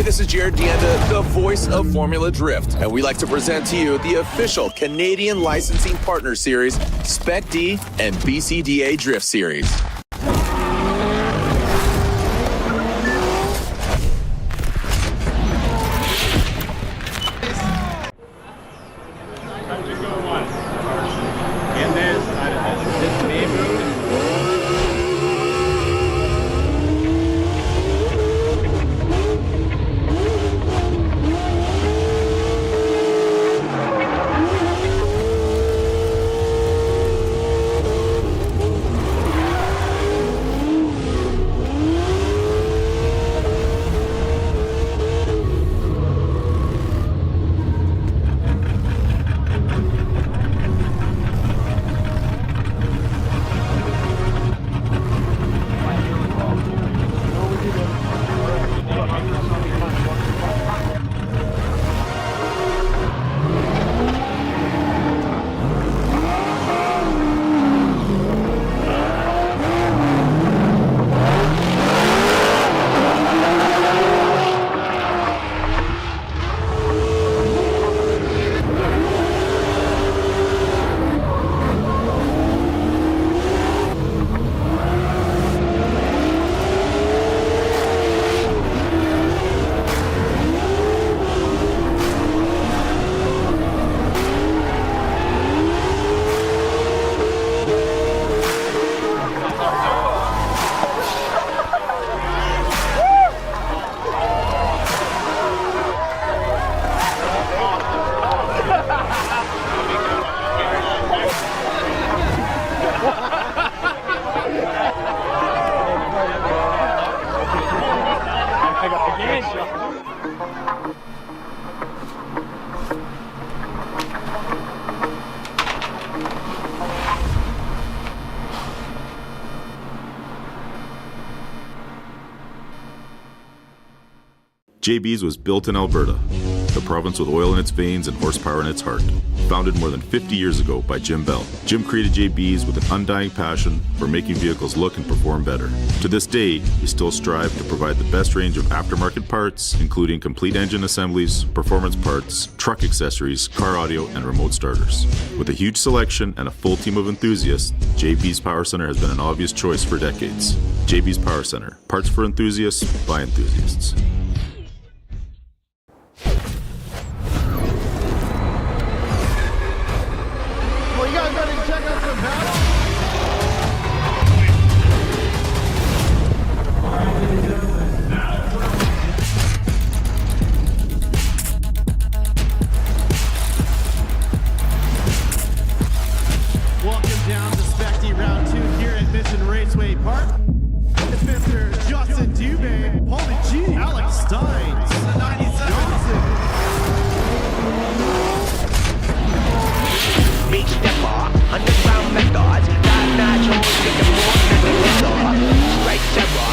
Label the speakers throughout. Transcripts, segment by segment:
Speaker 1: Hey, this is Jared Deanda, the voice of Formula Drift, and we like to present to you the official Canadian Licensing Partner Series, Spec-D and BCDA Drift Series.
Speaker 2: JB's was built in Alberta, the province with oil in its veins and horsepower in its heart. Founded more than 50 years ago by Jim Bell. Jim created JB's with an undying passion for making vehicles look and perform better. To this day, we still strive to provide the best range of aftermarket parts, including complete engine assemblies, performance parts, truck accessories, car audio, and remote starters. With a huge selection and a full team of enthusiasts, JB's Power Center has been an obvious choice for decades. JB's Power Center, parts for enthusiasts by enthusiasts.
Speaker 3: Raceway Park. It's Mr. Justin Dubé, Paulie G, Alex Stein, Johnson.
Speaker 4: Big stepper, underground methods, that natural, get the more than the weather. Right terror,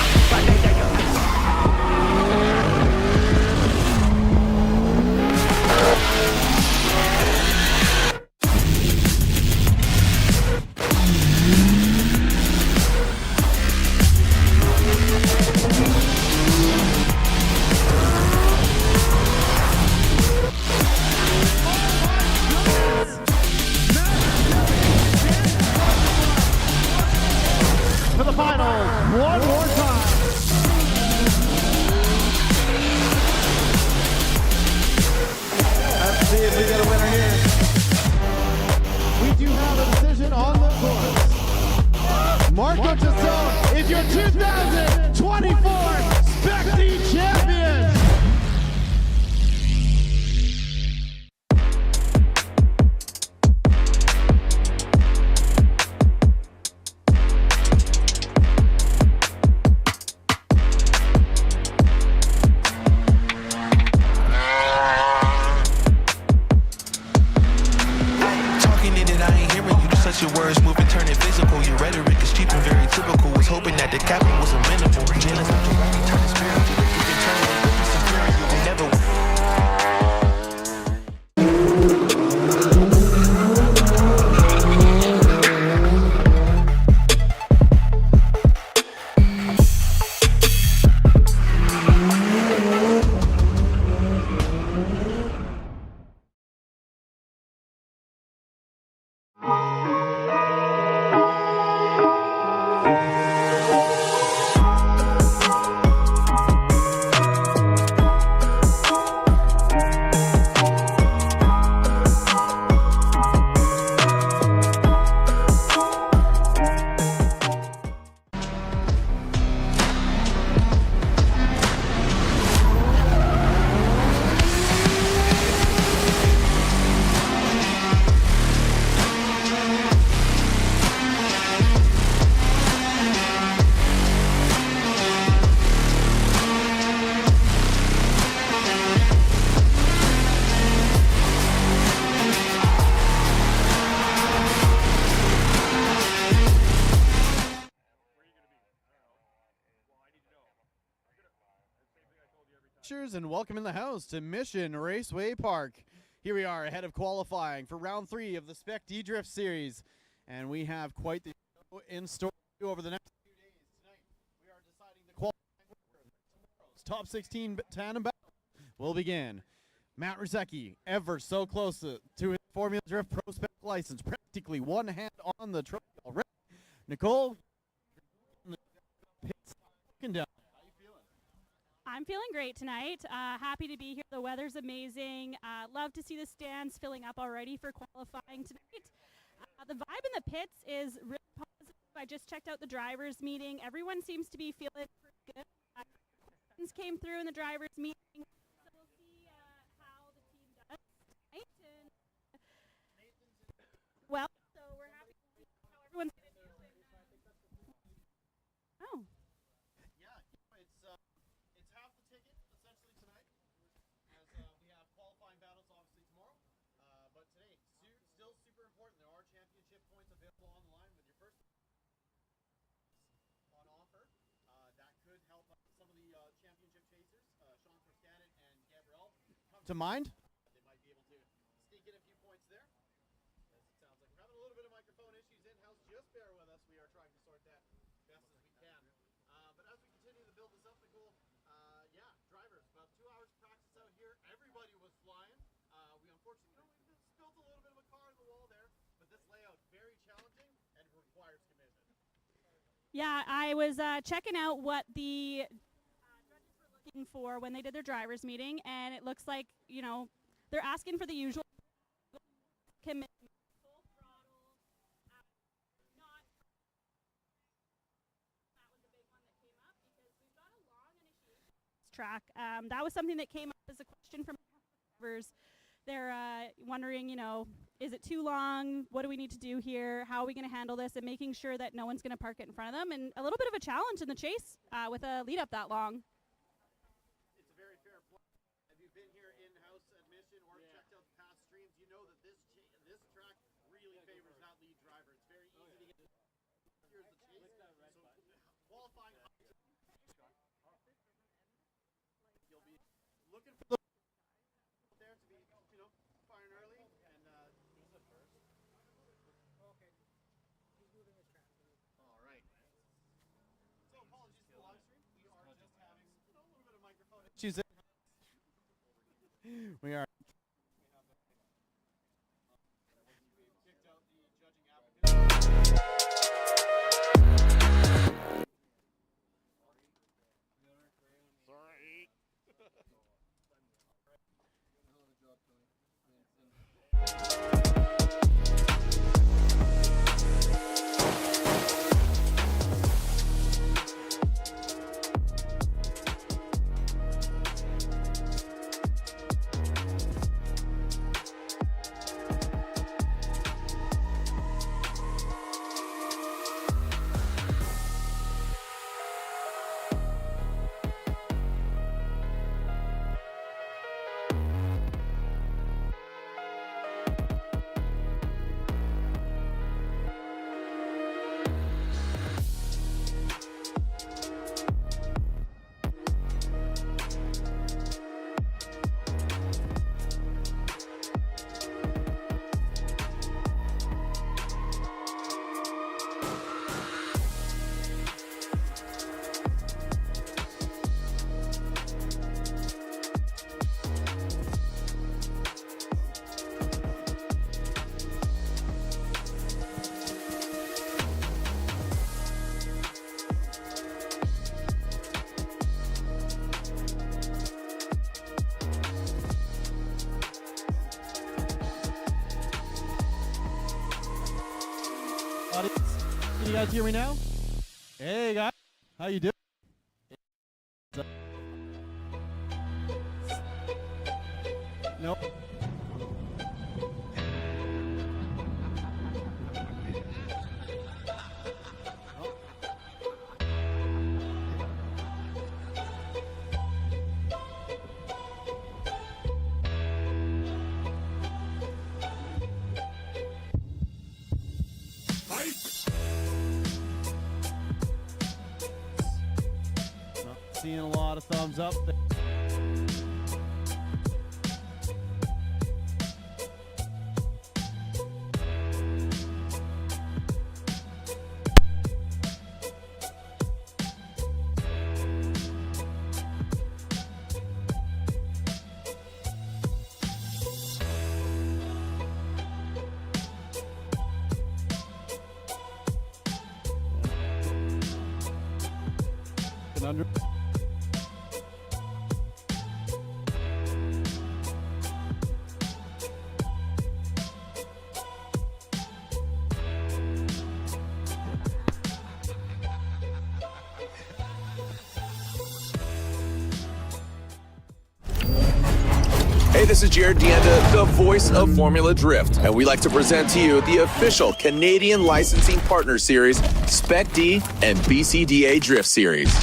Speaker 3: for the final, one more time. Let's see if we get a winner here. We do have a decision on the course. Marco Tassone is your 2024 Spec-D champion.
Speaker 5: Your words moving, turning physical. Your rhetoric is cheap and very typical. Was hoping that the captain was amenable. Jealous of the rocky, turning spiritual. You can turn it, look superior. You can never
Speaker 3: watchers, and welcome in the house to Mission Raceway Park. Here we are ahead of qualifying for round 3 of the Spec-D Drift Series, and we have quite the show in store over the next few days. Tonight, we are deciding the qualifying winner. Tomorrow's top 16 tandem battle will begin. Matt Rizecki, ever so close to his Formula Drift Pro Spec license, practically one hand on the trophy already. Nicole, pits looking down. How you feeling?
Speaker 6: I'm feeling great tonight. Happy to be here. The weather's amazing. Love to see the stands filling up already for qualifying tonight. The vibe in the pits is really positive. I just checked out the drivers' meeting. Everyone seems to be feeling pretty good. Questions came through in the drivers' meeting. So we'll see how the team does tonight. And, well, so we're happy to see how everyone's going to do. Oh.
Speaker 3: Yeah, it's half the ticket essentially tonight, as we have qualifying battles obviously tomorrow. But today, still super important. There are championship points available on the line with your first on offer. That could help some of the championship chasers, Sean Forscanen and Gabrielle, come to mind. They might be able to sneak in a few points there. As it sounds like we're having a little bit of microphone issues in-house. Just bear with us. We are trying to sort that best as we can. But as we continue to build this up, Nicole, yeah, drivers, about 2 hours of practice out here. Everybody was flying. We unfortunately, we spilled a little bit of a car in the wall there, but this layout very challenging and requires commitment.
Speaker 6: Yeah, I was checking out what the judges were looking for when they did their drivers meeting, and it looks like, you know, they're asking for the usual commitment, full throttle, not. That was a big one that came up because we've got a long initiation track. That was something that came up as a question from drivers. They're wondering, you know, is it too long? What do we need to do here? How are we going to handle this? And making sure that no one's going to park it in front of them. And a little bit of a challenge in the chase with a lead up that long.
Speaker 3: It's a very fair point. Have you been here in-house at Mission or checked out the past streams? You know that this track really favors that lead driver. It's very easy to get. Here's the chase. So qualifying. You'll be looking for the there to be, you know, firing early and he's the first. Okay. He's moving his track. All right. So apologies for the live stream. We are just having a little bit of microphone issues. We are. Kicked out the judging applicant. Sorry. Can you guys hear me now? Hey guys, how you doing? Nope. Seeing a lot of thumbs up there. and under.
Speaker 1: Hey, this is Jared Deanda, the voice of Formula Drift, and we like to present to you the official Canadian Licensing Partner Series, Spec-D and BCDA Drift Series.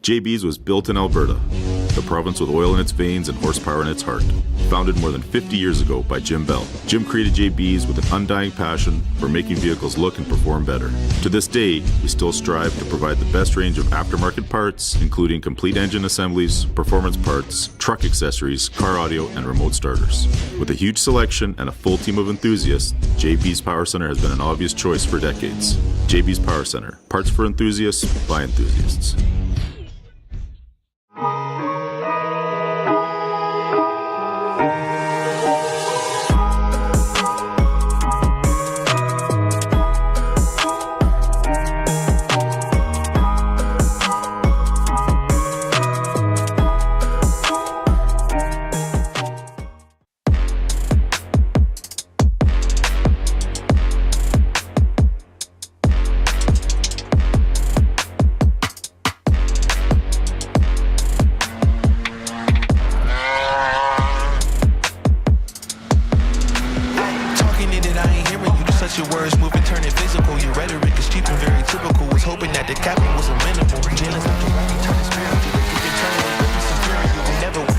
Speaker 2: JB's was built in Alberta, the province with oil in its veins and horsepower in its heart. Founded more than 50 years ago by Jim Bell. Jim created JB's with an undying passion for making vehicles look and perform better. To this day, we still strive to provide the best range of aftermarket parts, including complete engine assemblies, performance parts, truck accessories, car audio, and remote starters. With a huge selection and a full team of enthusiasts, JB's Power Center has been an obvious choice for decades. JB's Power Center, parts for enthusiasts by enthusiasts.
Speaker 5: Your words moving, turning physical. Your rhetoric is cheap and very typical. Was hoping that the captain was amenable. Jealous after rapping, turning spiritual. You can turn it into superior. You will never win.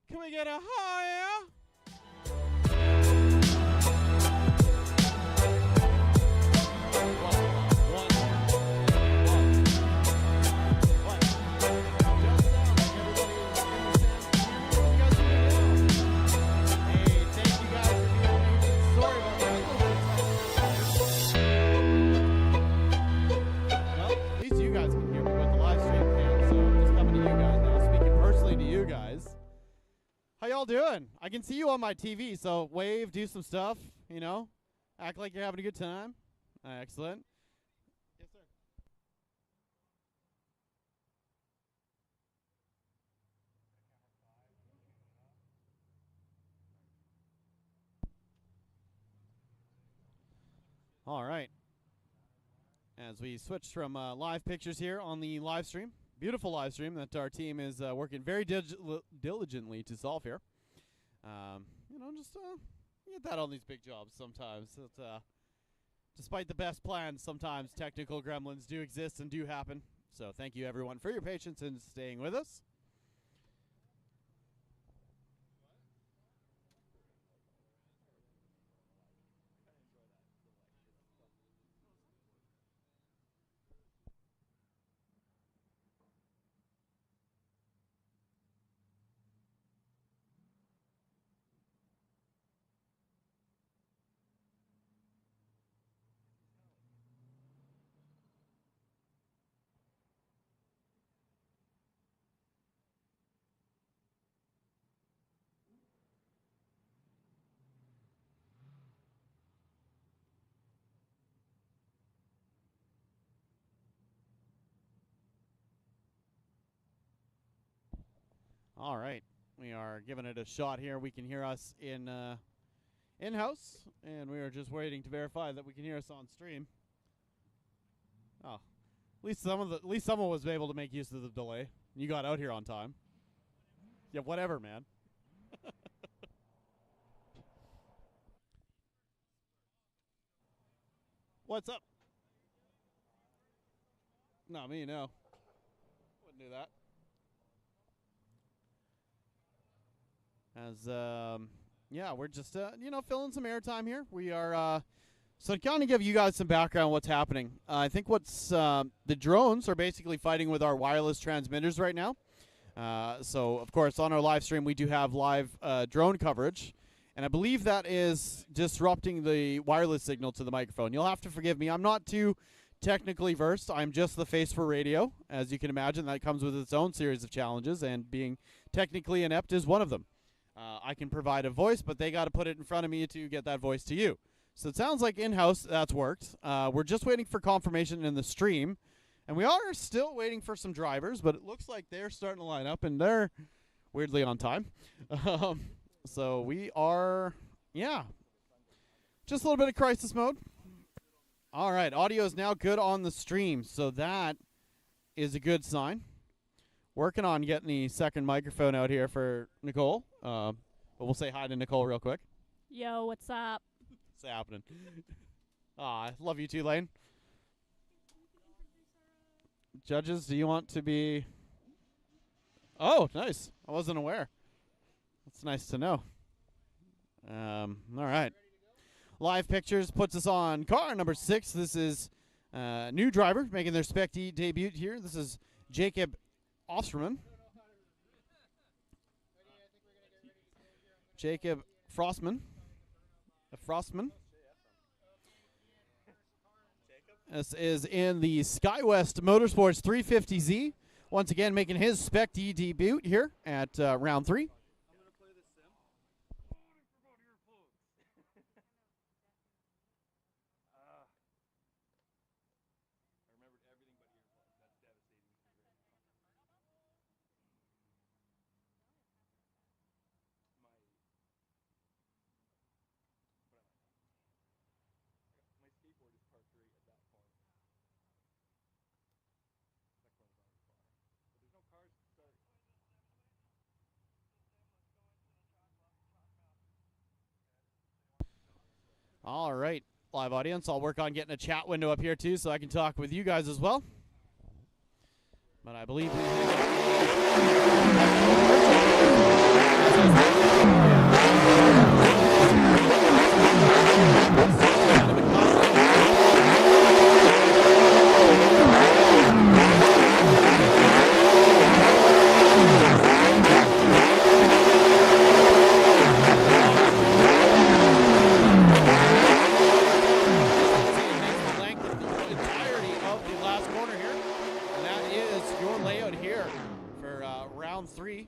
Speaker 3: Can we get a higher? How y'all doing? I can see you on my TV, so wave, do some stuff, you know? Act like you're having a good time. Excellent. Yes, sir. All right. As we switch from live pictures here on the live stream, beautiful live stream that our team is working very diligently to solve here. You know, just get that on these big jobs sometimes. Despite the best plans, sometimes technical gremlins do exist and do happen. So thank you, everyone, for your patience and staying with us. All right, we are giving it a shot here. We can hear us in-house, and we are just waiting to verify that we can hear us on stream. Oh, least someone was able to make use of the delay. You got out here on time. Yeah, whatever, man. What's up? Not me, no. Wouldn't do that. As yeah, we're just filling some airtime here. We are so to kind of give you guys some background on what's happening. I think the drones are basically fighting with our wireless transmitters right now. So of course on our live stream we do have live drone coverage, and I believe that is disrupting the wireless signal to the microphone. You'll have to forgive me. I'm not too technically versed. I'm just the face for radio. As you can imagine, that comes with its own series of challenges, and being technically inept is one of them. I can provide a voice, but they got to put it in front of me to get that voice to you. So it sounds like in-house that's worked. We're just waiting for confirmation in the stream, and we are still waiting for some drivers, but it looks like they're starting to line up, and they're weirdly on time. So we are, yeah, just a little bit of crisis mode. All right, audio is now good on the stream, so that is a good sign. Working on getting the second microphone out here for Nicole. But we'll say hi to Nicole real quick.
Speaker 6: Yo, what's up?
Speaker 3: What's happening? I love you too, Lane. Judges, do you want to be... Oh, nice. I wasn't aware. That's nice to know. All right. Live Pictures puts us on car number 6. This is new driver making their Spec-D debut here. This is Jacob Efroman. Jacob Frostman. This is in the SkyWest Motorsports 350Z. Once again, making his Spec-D debut here at round 3. All right, live audience, I'll work on getting a chat window up here too so I can talk with you guys as well. But I believe round 3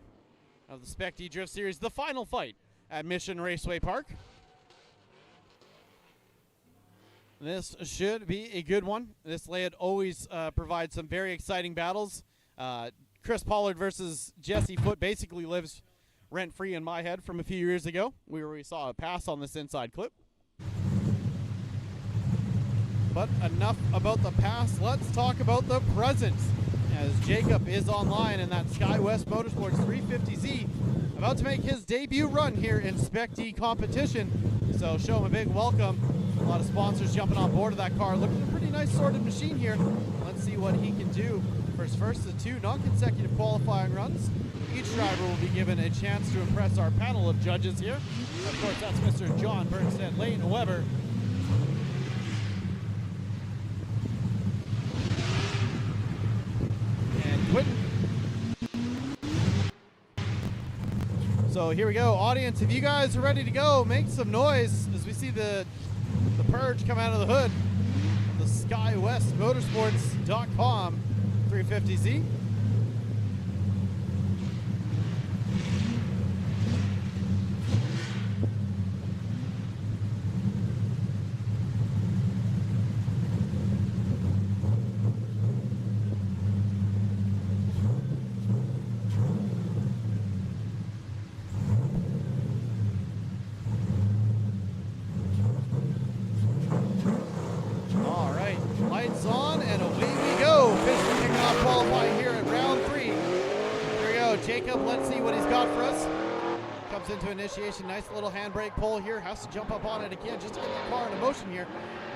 Speaker 3: of the Spec-D Drift Series, the final fight at Mission Raceway Park. This should be a good one. This layout always provides some very exciting battles. Chris Pollard versus Jesse Foote basically lives rent-free in my head from a few years ago, where we saw a pass on this inside clip. But enough about the past. Let's talk about the present, as Jacob is online in that SkyWest Motorsports 350Z, about to make his debut run here in Spec-D competition. So show him a big welcome. A lot of sponsors jumping on board of that car. Looking at a pretty nice sorted machine here. Let's see what he can do for his first of 2 non-consecutive qualifying runs. Each driver will be given a chance to impress our panel of judges here. Of course, that's Mr. John Bernstead, Lane Weber, So here we go, audience. If you guys are ready to go, make some noise as we see the purge come out of the hood. The SkyWestMotorsports.com 350Z. lap qualifying here at round 3. Here we go, Jacob, let's see what he's got for us. Comes into initiation, nice little handbrake pull here, has to jump up on it again just to get the car into motion here.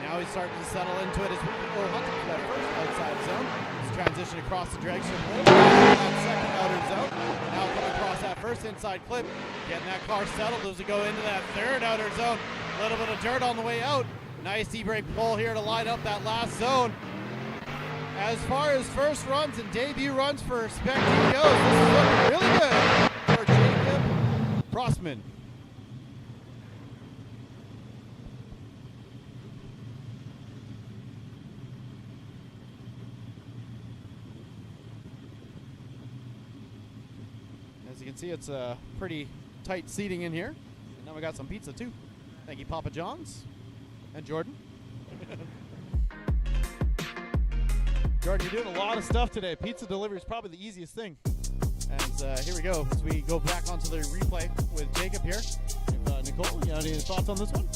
Speaker 3: Now he's starting to settle into it as we go hunting for that first outside zone. He's transition across the drag strip, that second outer zone. Now coming across that first inside clip, getting that car settled as we go into that third outer zone. A little bit of dirt on the way out. Nice e-brake pull here to light up that last zone. As far as first runs and debut runs for Spec-D goes, this is looking really good for Jacob Prossman. As you can see, it's a pretty tight seating in here. And now we got some pizza too. Thank you, Papa John's and Jordan. Jordan, you're doing a lot of stuff today. Pizza delivery is probably the easiest thing. And here we go, as we go back onto the replay with Jacob here. Nicole, you have any thoughts on this one?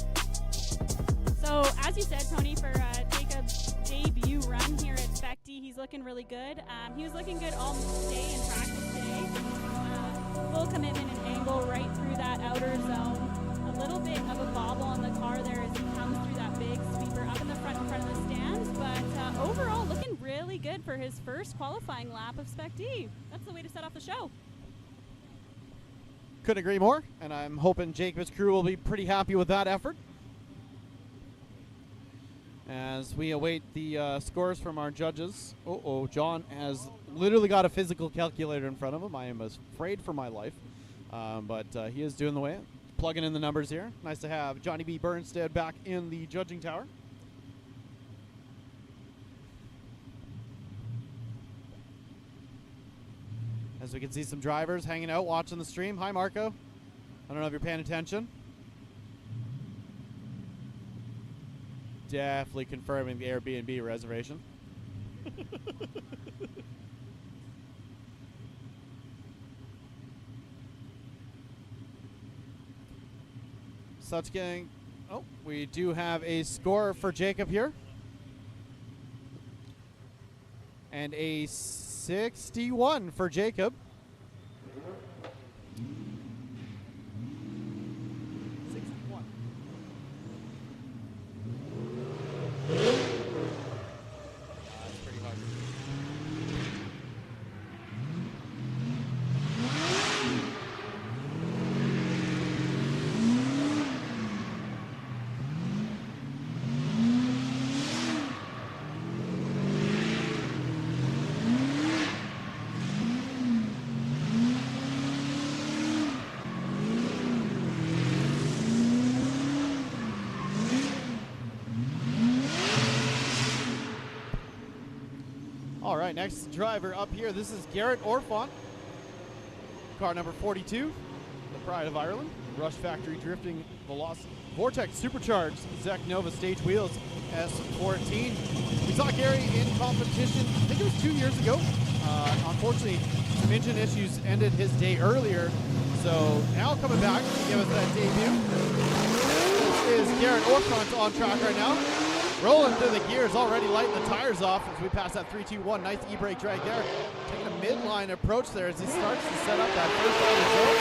Speaker 6: So, as you said, Tony, for Jacob's debut run here at Spec-D, he's looking really good. He was looking good all day in practice today. Full commitment and angle right through that outer zone. A little bit of a bobble on the car there as he comes through that big sweeper up in front of the stands. But overall, looking really good for his first qualifying lap of Spec-D. That's the way to set off the show.
Speaker 3: Couldn't agree more, and I'm hoping Jacob's crew will be pretty happy with that effort. As we await the scores from our judges. John has literally got a physical calculator in front of him. I am afraid for my life, but he is doing the way. Plugging in the numbers here. Nice to have Johnny B. Bernstead back in the judging tower. As we can see some drivers hanging out, watching the stream. Hi, Marco. I don't know if you're paying attention. Definitely confirming the Airbnb reservation. Such getting. Oh, we do have a score for Jacob here. And a 61 for Jacob. 61. That's pretty hard. All right, next driver up here, this is Garrett Orfont. Car number 42, the pride of Ireland. Rush Factory Drifting Velocity Vortex Supercharged Zek Nova Stage Wheels S14. We saw Gary in competition, I think it was 2 years ago. Unfortunately, some engine issues ended his day earlier. So now coming back to give us that debut. This is Garrett Orfont on track right now. Rolling through the gears, already lighting the tires off as we pass that 3-2-1. Nice e-brake drag there. Taking a midline approach there as he starts to set up that first outer zone.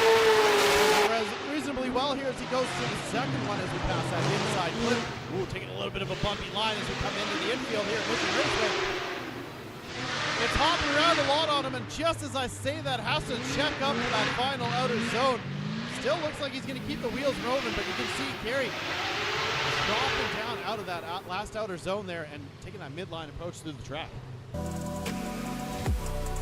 Speaker 3: Reasonably well here as he goes to the second one as we pass that inside clip. Ooh, taking a little bit of a bumpy line as we come into the infield here at Mission Raceway. It's hopping around a lot on him, and just as I say that, has to check up to that final outer zone. Still looks like he's going to keep the wheels rolling, but you can see Gary dropping down out of that last outer zone there and taking that midline approach through the track.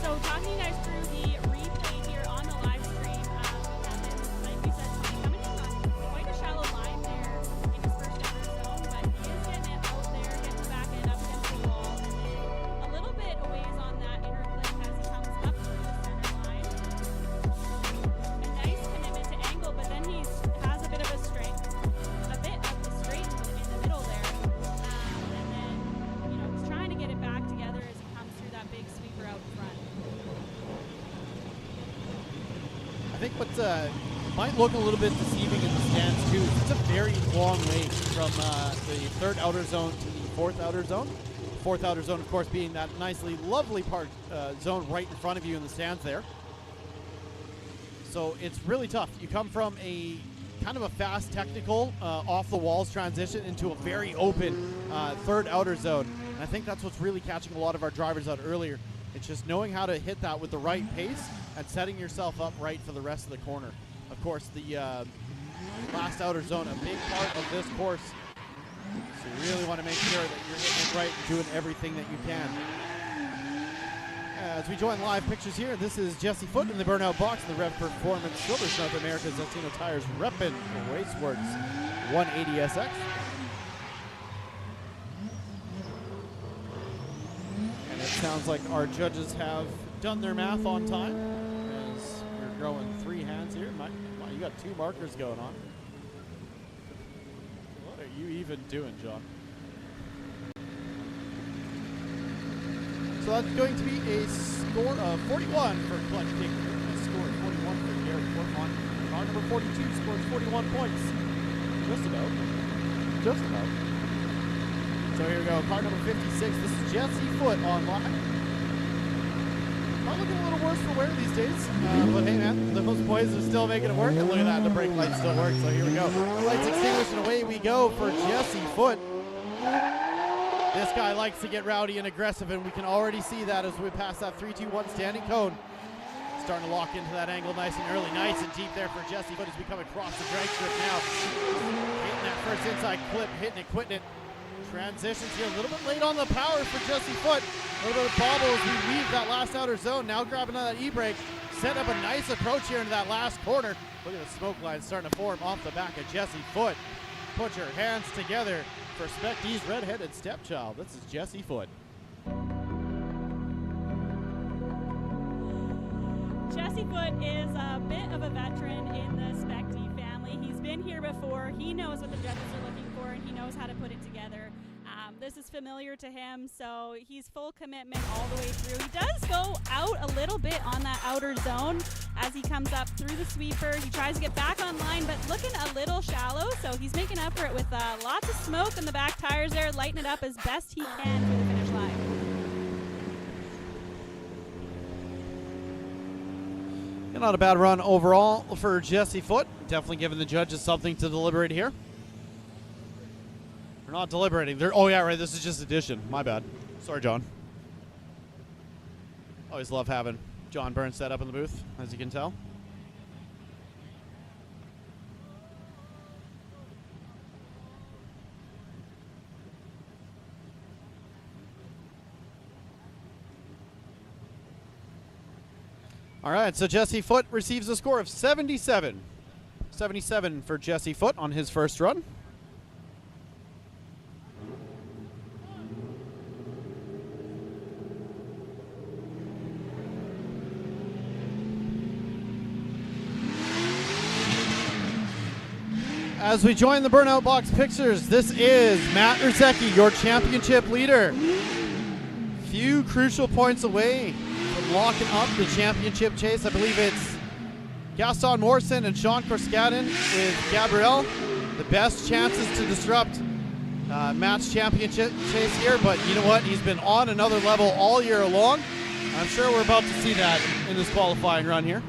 Speaker 6: So talking you guys through the replay here on the live stream, and then, like we said, coming in on quite a shallow line there in his first outer zone, but he is getting it out there, getting the back end up against the wall, and then a little bit a ways on that inner clip as he comes up through the center line. A nice commitment to angle, but then he has a bit of a straight, a bit of the straight in the middle there, and then, you know, he's trying to get it back together as he comes through that big sweeper out front.
Speaker 3: I think what might look a little bit deceiving in the stands too, it's a very long way from the third outer zone to the fourth outer zone. fourth outer zone, of course, being that nicely, lovely zone right in front of you in the stands there. So it's really tough. You come from a kind of a fast technical off the walls transition into a very open third outer zone. And I think that's what's really catching a lot of our drivers out earlier. It's just knowing how to hit that with the right pace and setting yourself up right for the rest of the corner. Of course, the last outer zone, a big part of this course. So you really want to make sure that you're hitting it right and doing everything that you can. As we join live pictures here, this is Jesse Foote in the burnout box, the Rev Performance Silvers North America's Latino Tires reppin' Raceworks 180SX. And it sounds like our judges have done their math on time, as we're growing 3 hands here. Wow, you got 2 markers going on. What are you even doing, John? So that's going to be a score of 41 for Clutch King. A score of 41 for Garrett Portmont. Car number 42 scores 41 points. Just about. Just about. So here we go. Car number 56. This is Jesse Foote on line. Not looking a little worse for wear these days. But hey, man, those boys are still making it work. And look at that. The brake light still works. So here we go. Lights extinguished and away we go for Jesse Foote. This guy likes to get rowdy and aggressive, and we can already see that as we pass that 3-2-1 standing cone. Starting to lock into that angle nice and early. Nice and deep there for Jesse Foote as we come across the drag strip now. Hitting that first inside clip, hitting it, quitting it. Transitions here, a little bit late on the power for Jesse Foote. A little bit of bobble as we leave that last outer zone. Now grabbing that e-brake. Set up a nice approach here into that last corner. Look at the smoke line starting to form off the back of Jesse Foote. Put your hands together for Spec-D's redheaded stepchild. This is Jesse Foote.
Speaker 6: Jesse Foote is a bit of a veteran in the Spec-D family. He's been here before. He knows what the judges are looking for, and he knows how to put it together. This is familiar to him, so he's full commitment all the way through. He does go out a little bit on that outer zone as he comes up through the sweeper. He tries to get back on line, but looking a little shallow, so he's making up for it with lots of smoke in the back tires there, lighting it up as best he can for the finish line.
Speaker 3: And not a bad run overall for Jesse Foote. Definitely giving the judges something to deliberate here. They're not deliberating. Oh, yeah, right. This is just addition. My bad. Sorry, John. Always love having John Burns set up in the booth, as you can tell. All right, so Jesse Foote receives a score of 77. 77 for Jesse Foote on his first run. As we join the burnout box pictures, this is Matt Ruzecki, your championship leader. Few crucial points away from locking up the championship chase. I believe it's Gaston Morrison and Sean Korskaden with Gabriel. The best chances to disrupt Matt's championship chase here, but you know what? He's been on another level all year long. I'm sure we're about to see that in this qualifying run here.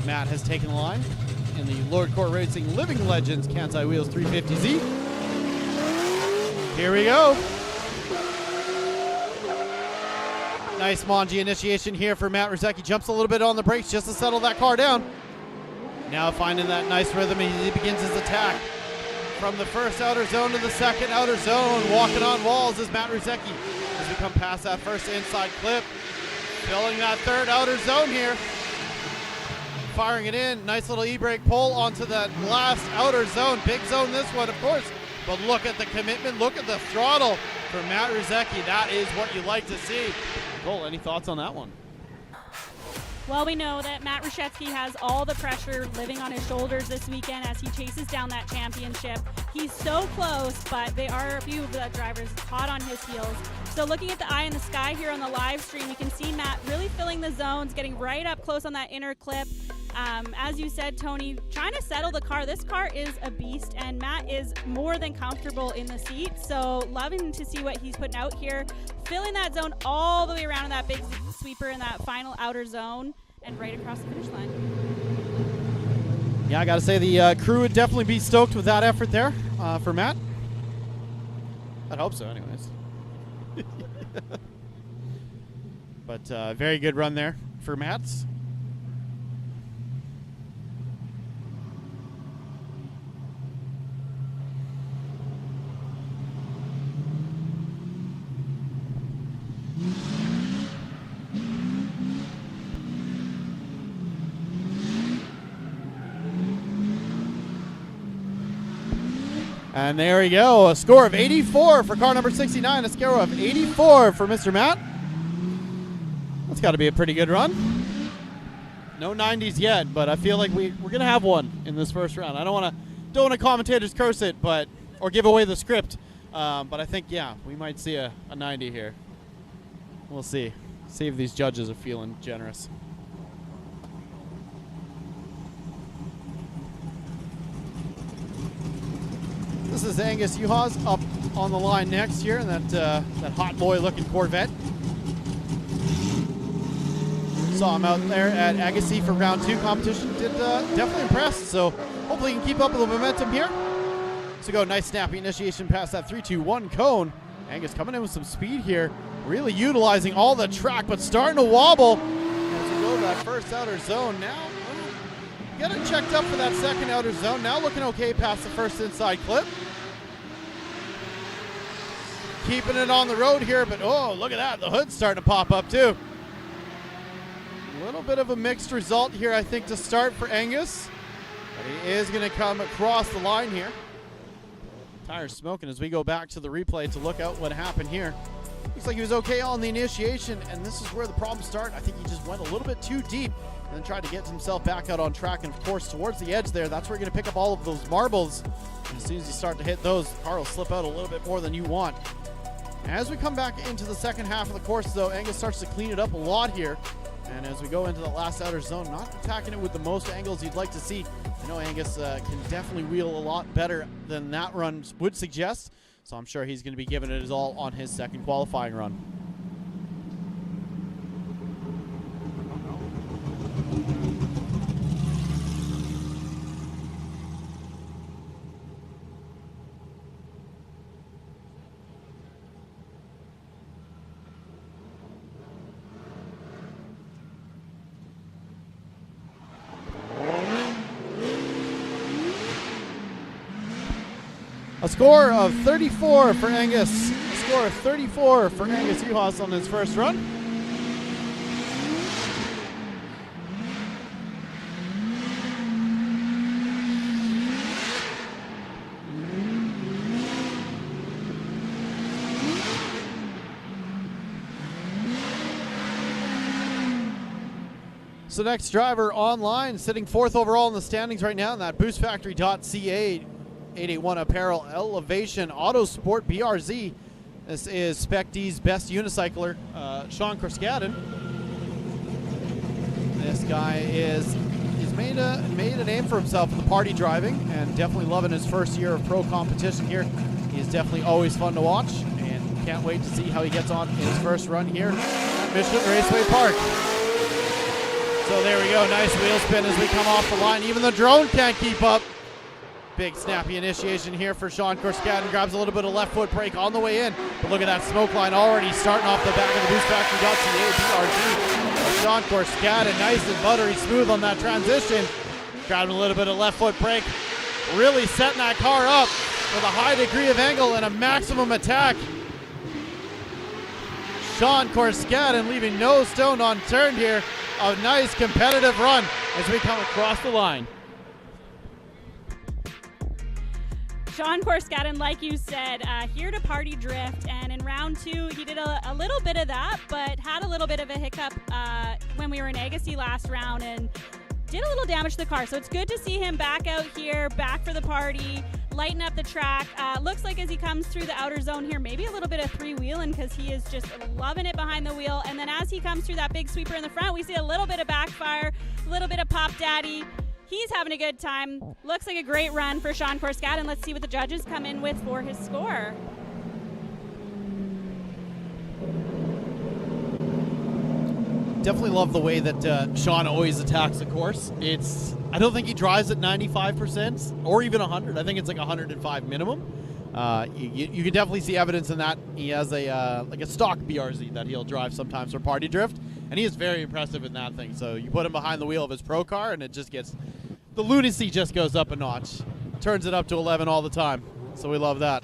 Speaker 3: Matt has taken the line in the Lord Core Racing Living Legends Kansai Wheels 350Z. Here we go. Nice Monji initiation here for Matt Ruzecki. Jumps a little bit on the brakes just to settle that car down. Now finding that nice rhythm, he begins his attack. From the first outer zone to the second outer zone, walking on walls is Matt Ruzecki. As we come past that first inside clip, filling that third outer zone here. firing it in. Nice little e-brake pull onto that last outer zone. Big zone this one, of course. But look at the commitment. Look at the throttle for Matt Ruzecki. That is what you like to see. Cole, any thoughts on that one?
Speaker 6: Well, we know that Matt Ruzecki has all the pressure living on his shoulders this weekend as he chases down that championship. He's so close, but they are a few of the drivers hot on his heels. So looking at the eye in the sky here on the live stream, you can see Matt really filling the zones, getting right up close on that inner clip. As you said, Tony, trying to settle the car. This car is a beast, and Matt is more than comfortable in the seat. So loving to see what he's putting out here, filling that zone all the way around in that big sweeper in that final outer zone and right across the finish line.
Speaker 3: Yeah, I got to say the crew would definitely be stoked with that effort there for Matt. I'd hope so anyways. But very good run there for Matt's. And there we go, a score of 84 for car number 69, a score of 84 for Mr. Matt. That's got to be a pretty good run. No 90s yet, but I feel like we're going to have one in this first round. I don't want to commentators curse it, or give away the script, but I think, yeah, we might see a 90 here. We'll see. See if these judges are feeling generous. This is Angus Uhas up on the line next here in that hot boy looking Corvette. Saw him out there at Agassiz for round 2 competition. Did definitely impress. So hopefully he can keep up with the momentum here. So go nice snappy initiation past that 3-2-1 cone. Angus coming in with some speed here, really utilizing all the track, but starting to wobble as we go to that first outer zone. Now getting checked up for that second outer zone. Now looking okay past the first inside clip. Keeping it on the road here, but oh, look at that. The hood's starting to pop up too. A little bit of a mixed result here, I think, to start for Angus. But he is going to come across the line here. Tires smoking as we go back to the replay to look out what happened here. Looks like he was okay on the initiation, and this is where the problems start. I think he just went a little bit too deep and then tried to get himself back out on track. And of course, towards the edge there, that's where you're going to pick up all of those marbles. And as soon as you start to hit those, the car will slip out a little bit more than you want. As we come back into the second half of the course, though, Angus starts to clean it up a lot here. And as we go into the last outer zone, not attacking it with the most angles you'd like to see. I know Angus can definitely wheel a lot better than that run would suggest. So I'm sure he's going to be giving it his all on his second qualifying run. A score of 34 for Angus. A score of 34 for Angus Uhas on his first run. So next driver online, sitting 4th overall in the standings right now in that boostfactory.ca 881 apparel elevation autosport BRZ. This is Spec-D's best unicycler, Sean Korskadin. This guy he's made a name for himself in the party driving, and definitely loving his first year of pro competition here. He's definitely always fun to watch, and can't wait to see how he gets on in his first run here at Michelin Raceway Park. So there we go, nice wheel spin as we come off the line. Even the drone can't keep up. Big snappy initiation here for Sean Korskadin. Grabs a little bit of left foot brake on the way in. But look at that smoke line already starting off the back of the boostfactory.ca BRZ. Sean Korskadin, nice and buttery smooth on that transition. Grabbing a little bit of left foot brake. Really setting that car up with a high degree of angle and a maximum attack. Sean Korskadin leaving no stone unturned here. A nice competitive run as we come across the line.
Speaker 6: Sean Korskaden, like you said, here to party drift, and in round 2 he did a little bit of that, but had a little bit of a hiccup when we were in Agassiz last round and did a little damage to the car. So it's good to see him back out here, back for the party, lighten up the track. Looks like as he comes through the outer zone here, maybe a little bit of three-wheeling because he is just loving it behind the wheel. And then as he comes through that big sweeper in the front, we see a little bit of backfire, a little bit of Pop Daddy. He's having a good time. Looks like a great run for Sean Korskaden. Let's see what the judges come in with for his score.
Speaker 3: Definitely love the way that Sean always attacks the course. I don't think he drives at 95% or even 100. I think it's like 105 minimum. You can definitely see evidence in that. He has like a stock BRZ that he'll drive sometimes for party drift, and he is very impressive in that thing. So you put him behind the wheel of his pro car, and the lunacy just goes up a notch. Turns it up to 11 all the time. So we love that.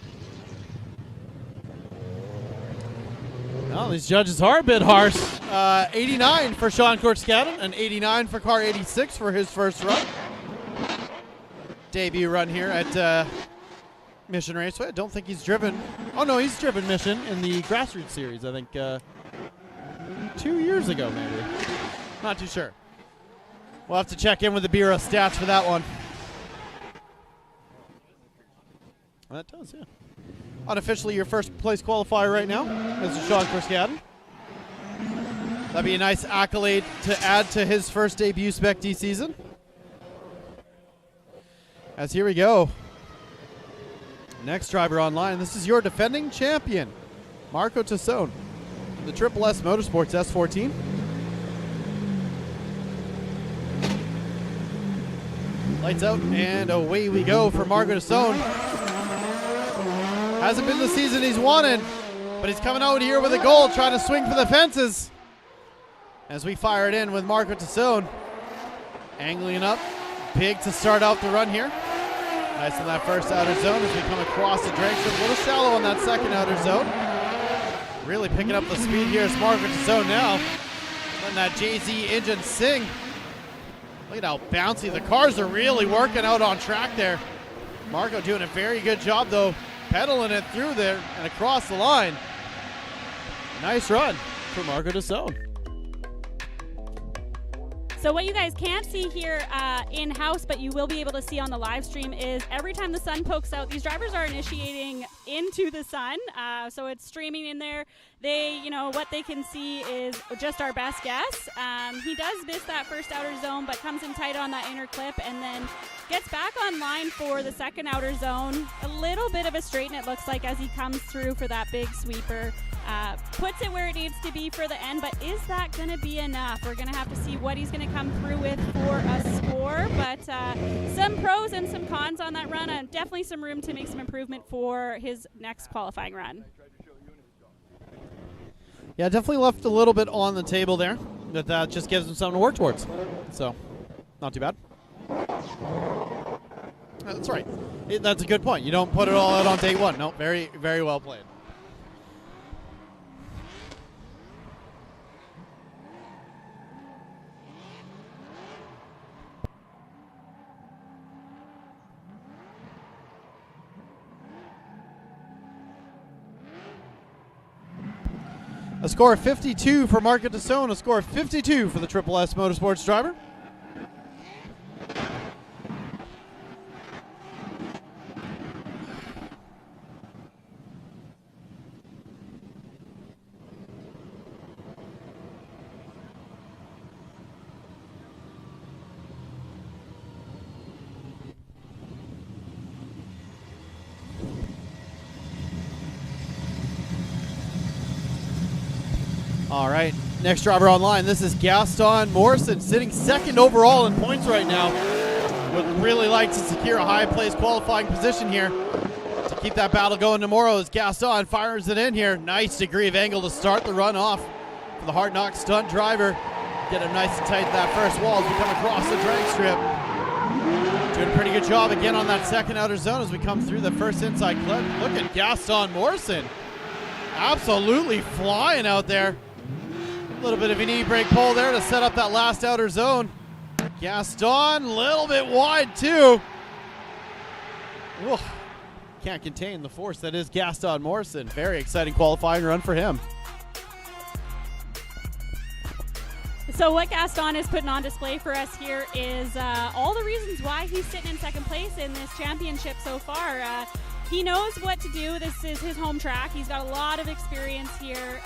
Speaker 3: Well, these judges are a bit harsh. 89 for Sean Korskaden and 89 for car 86 for his first run. Debut run here at Mission Raceway. I don't think he's driven. Oh, no, he's driven Mission in the Grassroots Series, I think 2 years ago, maybe. Not too sure. We'll have to check in with the Bureau stats for that one. That does, yeah. Unofficially your first place qualifier right now, Mr. Sean Korskaden. That'd be a nice accolade to add to his first debut Spec-D season. As here we go. Next driver online, this is your defending champion, Marco Tassone, the Triple S Motorsports S14. Lights out, and away we go for Marco Tassone. Hasn't been the season he's wanted, but he's coming out here with a goal, trying to swing for the fences. As we fire it in with Marco Tassone. Angling up, big to start out the run here. Nice in that first outer zone as we come across the drag strip. A little shallow on that second outer zone. Really picking up the speed here is Marco Tassone now. Letting that JZ engine sing. Look at how bouncy the cars are, really working out on track there. Marco doing a very good job though, pedaling it through there and across the line. Nice run for Marco Tassone.
Speaker 6: So what you guys can't see here in-house, but you will be able to see on the live stream, is every time the sun pokes out, these drivers are initiating into the sun. So it's streaming in there. What they can see is just our best guess. He does miss that first outer zone, but comes in tight on that inner clip and then gets back online for the second outer zone. A little bit of a straighten, it looks like, as he comes through for that big sweeper. Puts it where it needs to be for the end, but is that going to be enough? We're going to have to see what he's going to come through with for a score, but some pros and some cons on that run. Definitely some room to make some improvement for his next qualifying run.
Speaker 3: Yeah, definitely left a little bit on the table there, but that just gives him something to work towards. So, not too bad. That's right. That's a good point. You don't put it all out on day one. No, very, very well played. A score of 52 for Marco Tassone, a score of 52 for the Triple S Motorsports driver. All right, next driver online. This is Gaston Morrison, sitting second overall in points right now. Would really like to secure a high place qualifying position here to keep that battle going tomorrow as Gaston fires it in here. Nice degree of angle to start the run off for the Hard Knock stunt driver. Get him nice and tight to that first wall as we come across the drag strip. Doing a pretty good job again on that second outer zone as we come through the first inside clip. Look at Gaston Morrison. Absolutely flying out there. A little bit of an e-brake pull there to set up that last outer zone. Gaston, a little bit wide too. Whoa. Can't contain the force that is Gaston Morrison. Very exciting qualifying run for him.
Speaker 6: So what Gaston is putting on display for us here is all the reasons why he's sitting in second place in this championship so far. He knows what to do. This is his home track. He's got a lot of experience here.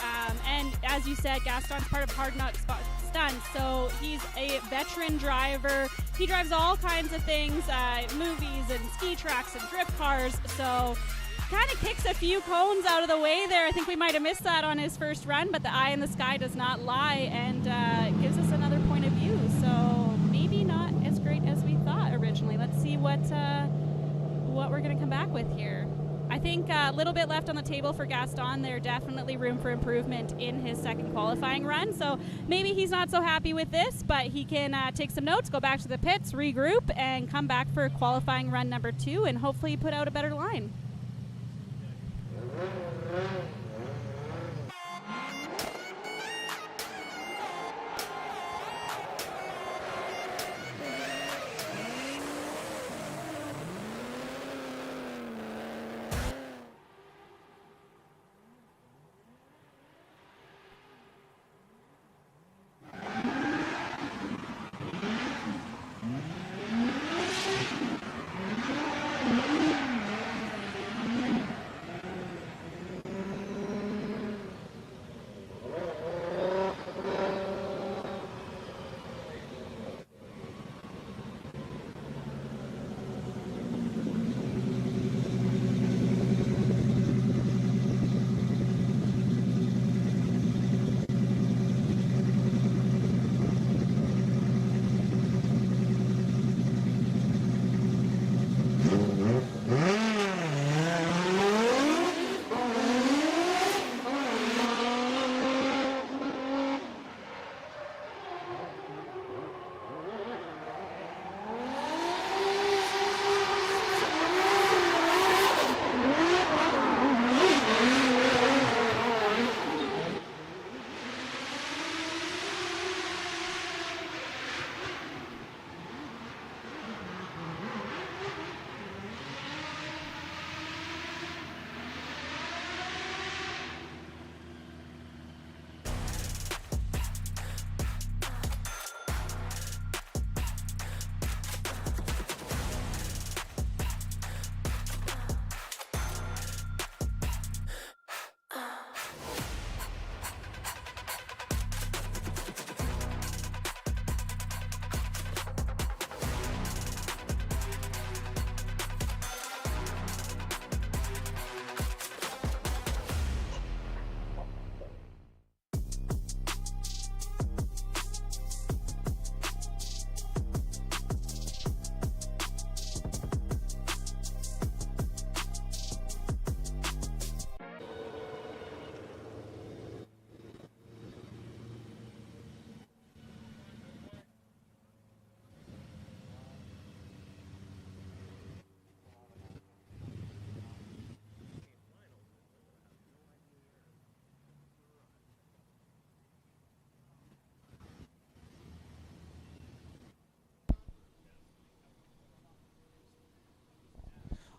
Speaker 6: And as you said, Gaston's part of Hard Knocks Stunts, so he's a veteran driver. He drives all kinds of things, movies and ski tracks and drift cars. So kind of kicks a few cones out of the way there. I think we might have missed that on his first run, but the eye in the sky does not lie, and gives us another point of view. So maybe not as great as we thought originally. Let's see what we're going to come back with here. I think a little bit left on the table for Gaston. There's definitely room for improvement in his second qualifying run. So maybe he's not so happy with this, but he can take some notes, go back to the pits, regroup, and come back for qualifying run number 2 and hopefully put out a better line.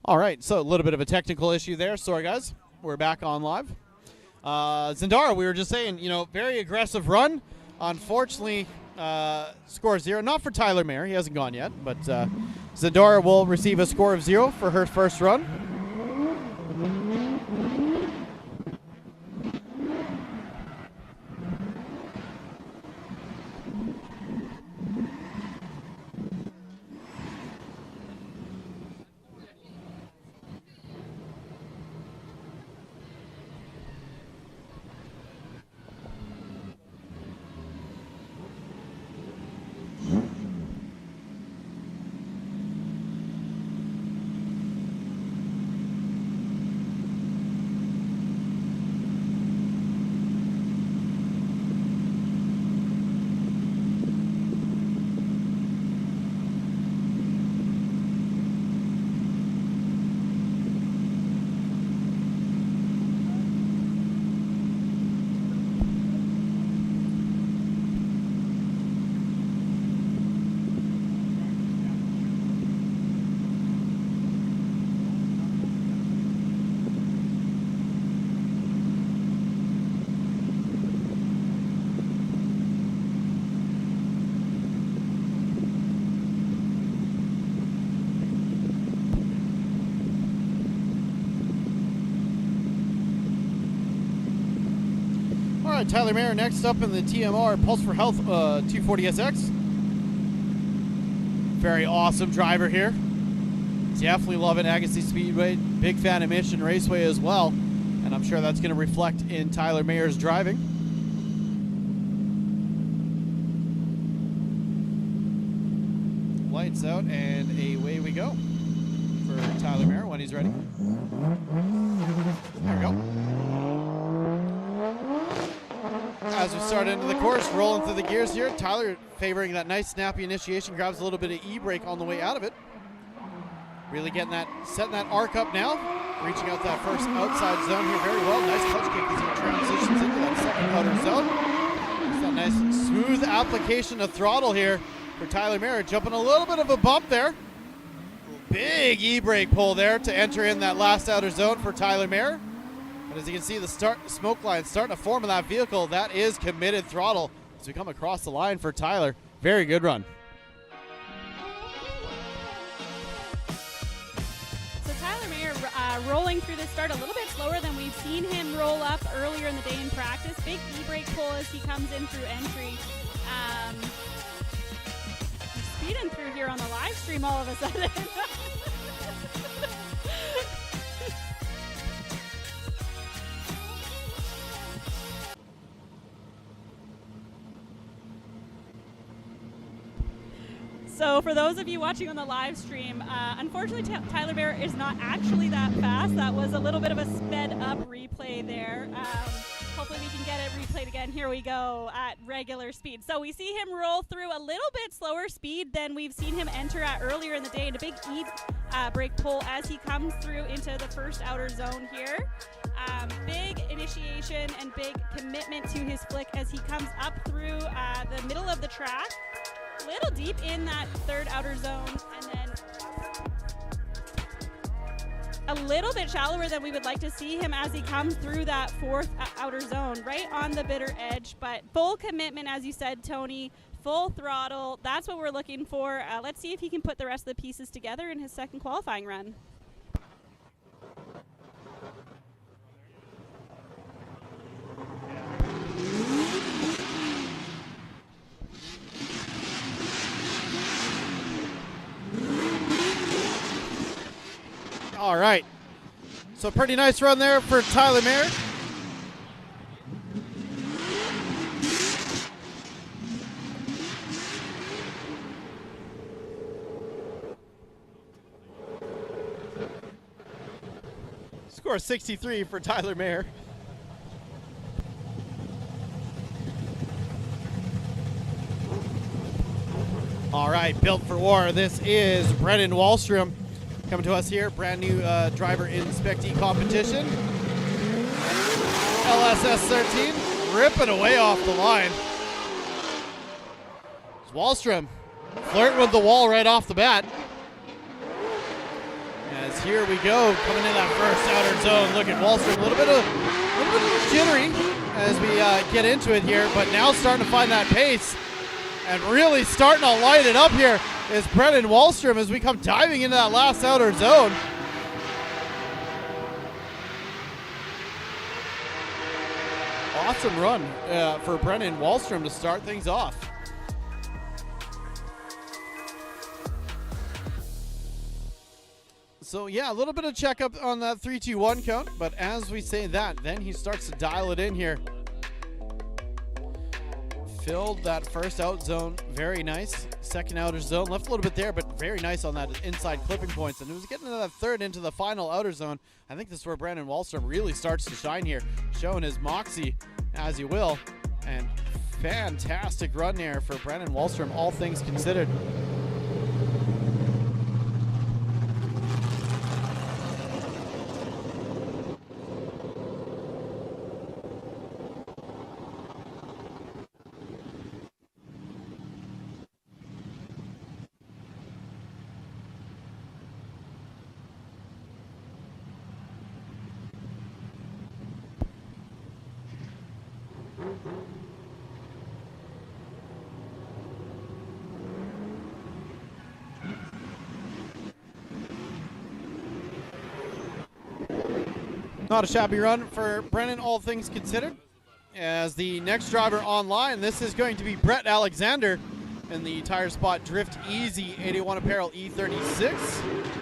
Speaker 3: All right, so a little bit of a technical issue there. Sorry, guys. We're back on live. Zendara, we were just saying, very aggressive run. Unfortunately, score 0. Not for Tyler Mayer. He hasn't gone yet. But Zendara will receive a score of 0 for her first run. right, Tyler Mayer next up in the TMR Pulse for Health 240SX. Very awesome driver here. Definitely loving Agassiz Speedway. Big fan of Mission Raceway as well. And I'm sure that's going to reflect in Tyler Mayer's driving. Lights out and away we go for Tyler Mayer when he's ready. There we go. As we start into the course, rolling through the gears here, Tyler favoring that nice snappy initiation, grabs a little bit of e-brake on the way out of it. Really getting that, setting that arc up now, reaching out that first outside zone here very well. Nice clutch kick as he transitions into that second outer zone. Just that nice smooth application of throttle here for Tyler Mayer, jumping a little bit of a bump there. Big e-brake pull there to enter in that last outer zone for Tyler Mayer. But as you can see, the smoke line starting to form in that vehicle. That is committed throttle as we come across the line for Tyler. Very good run.
Speaker 6: So Tyler Mayer rolling through this start a little bit slower than we've seen him roll up earlier in the day in practice. Big e-brake pull as he comes in through entry. He's speeding through here on the live stream all of a sudden. So for those of you watching on the live stream, unfortunately Tyler Mayer is not actually that fast. That was a little bit of a sped up replay there. Hopefully we can get it replayed again. Here we go at regular speed. So we see him roll through a little bit slower speed than we've seen him enter at earlier in the day, and a big brake pull as he comes through into the first outer zone here. Big initiation and big commitment to his flick as he comes up through the middle of the track. Little deep in that third outer zone, and then a little bit shallower than we would like to see him as he comes through that fourth outer zone, right on the bitter edge. But full commitment, as you said, Tony, full throttle. That's what we're looking for. Let's see if he can put the rest of the pieces together in his second qualifying run.
Speaker 3: All right, so pretty nice run there for Tyler Mayer. Score 63 for Tyler Mayer. All right, built for war. This is Brennan Wallstrom. Coming to us here, brand new driver in Spec-D competition. LSS 13, ripping away off the line. It's Wallstrom flirting with the wall right off the bat. As here we go, coming in that first outer zone. Look at Wallstrom, a little bit of jittery as we get into it here, but now starting to find that pace and really starting to light it up here is Brennan Wallstrom as we come diving into that last outer zone. Awesome run for Brennan Wallstrom to start things off. So yeah, a little bit of checkup on that 3-2-1 count, but as we say that, then he starts to dial it in here. Filled that first out zone, very nice. Second outer zone, left a little bit there, but very nice on that inside clipping points. And it was getting to that third into the final outer zone. I think this is where Brennan Wallstrom really starts to shine here, showing his moxie as you will. And fantastic run there for Brennan Wallstrom, all things considered. Not a shabby run for Brennan, all things considered. as the next driver online. This is going to be Brett Alexander in the Tire Spot Drift Easy 81 Apparel E36.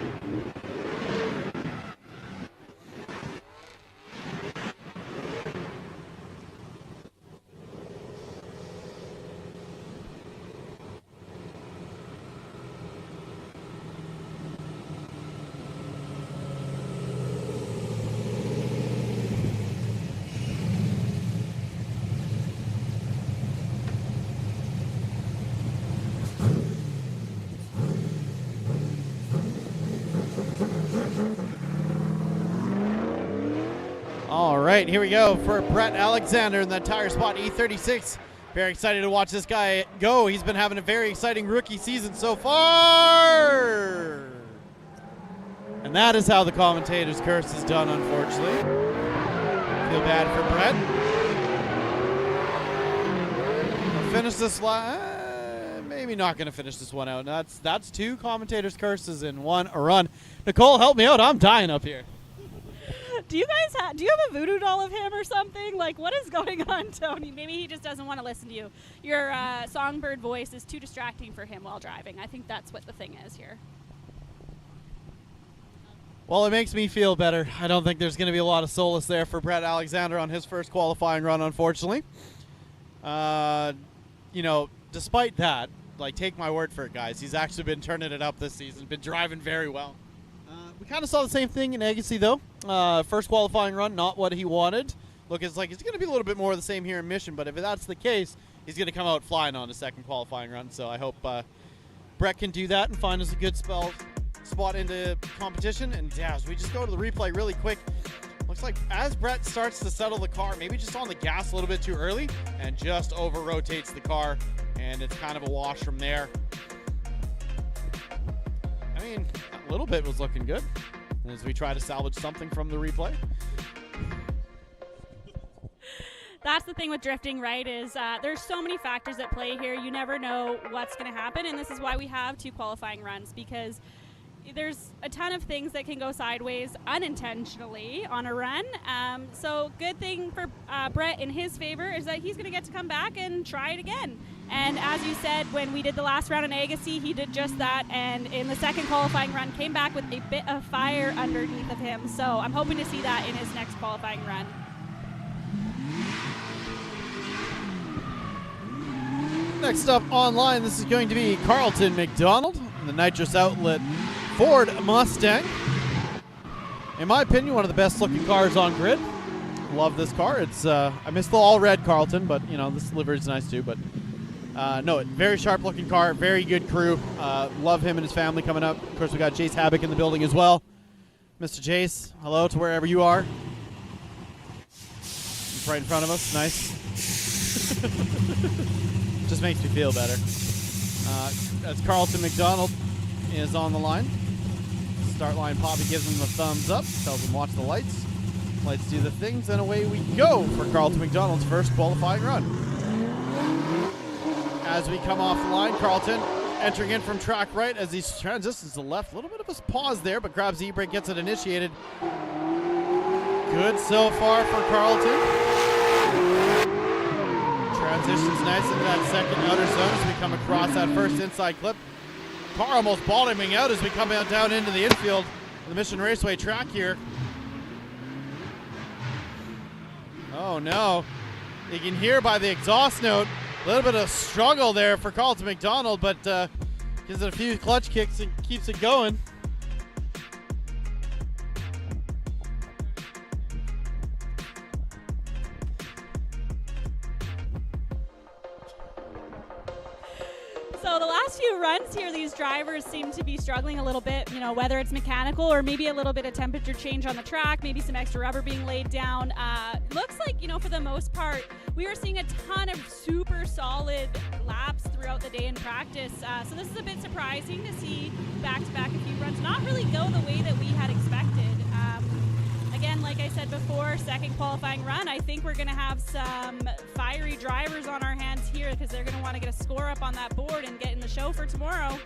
Speaker 3: All right, here we go for Brett Alexander in the Tire Spot E36. Very excited to watch this guy go. He's been having a very exciting rookie season so far. And that is how the commentator's curse is done, unfortunately. Feel bad for Brett. He'll finish this maybe not going to finish this one out. That's 2 commentators' curses in one run. Nicole, help me out. I'm dying up here.
Speaker 6: Do you have a voodoo doll of him or something? Like, what is going on, Tony? Maybe he just doesn't want to listen to you. Your songbird voice is too distracting for him while driving. I think that's what the thing is here.
Speaker 3: Well, it makes me feel better. I don't think there's going to be a lot of solace there for Brett Alexander on his first qualifying run, unfortunately. Despite that, take my word for it, guys. He's actually been turning it up this season, been driving very well. We kind of saw the same thing in Agassi, though. First qualifying run, not what he wanted. Look, it's going to be a little bit more of the same here in Mission, but if that's the case, he's going to come out flying on his second qualifying run. So I hope Brett can do that and find us a good spot into competition. And yeah, as we just go to the replay really quick, looks like as Brett starts to settle the car, maybe just on the gas a little bit too early and just over-rotates the car, and it's kind of a wash from there. I mean, a little bit was looking good as we try to salvage something from the replay.
Speaker 6: That's the thing with drifting, right, is there's so many factors at play here. You never know what's going to happen, and this is why we have 2 qualifying runs, because there's a ton of things that can go sideways unintentionally on a run. So good thing for Brett in his favor is that he's going to get to come back and try it again. And as you said, when we did the last round in Agassi, he did just that, and in the second qualifying run came back with a bit of fire underneath of him. So I'm hoping to see that in his next qualifying run.
Speaker 3: Next up online, this is going to be Carlton McDonald, the nitrous outlet Ford Mustang. In my opinion, one of the best looking cars on grid. Love this car. It's I miss the all red Carlton, but this livery is nice too. But no, very sharp looking car, very good crew. Love him and his family coming up. Of course, we got Jace Habbick in the building as well. Mr. Jace, hello to wherever you are. He's right in front of us. Nice. Just makes me feel better. As Carlton McDonald is on the line. Start line Poppy gives him the thumbs up, tells him watch the lights. Lights do the things, and away we go for Carlton McDonald's first qualifying run. As we come off the line, Carlton entering in from track right as he transitions to the left. A little bit of a pause there, but grabs the e-brake, gets it initiated. Good so far for Carlton. Transitions nice into that second outer zone as we come across that first inside clip. Car almost bottoming out as we come out down into the infield of the Mission Raceway track here. Oh no. You can hear by the exhaust note a little bit of struggle there for Carlton McDonald, but gives it a few clutch kicks and keeps it going.
Speaker 6: So the last few runs here, these drivers seem to be struggling a little bit, whether it's mechanical or maybe a little bit of temperature change on the track, maybe some extra rubber being laid down. Looks like, for the most part, we were seeing a ton of super solid laps throughout the day in practice. So this is a bit surprising to see back-to-back a few runs not really go the way that we had expected. Again, like I said before, second qualifying run, I think we're going to have some fiery drivers on our hands here because they're going to want to get a score up on that board and get in the show for tomorrow.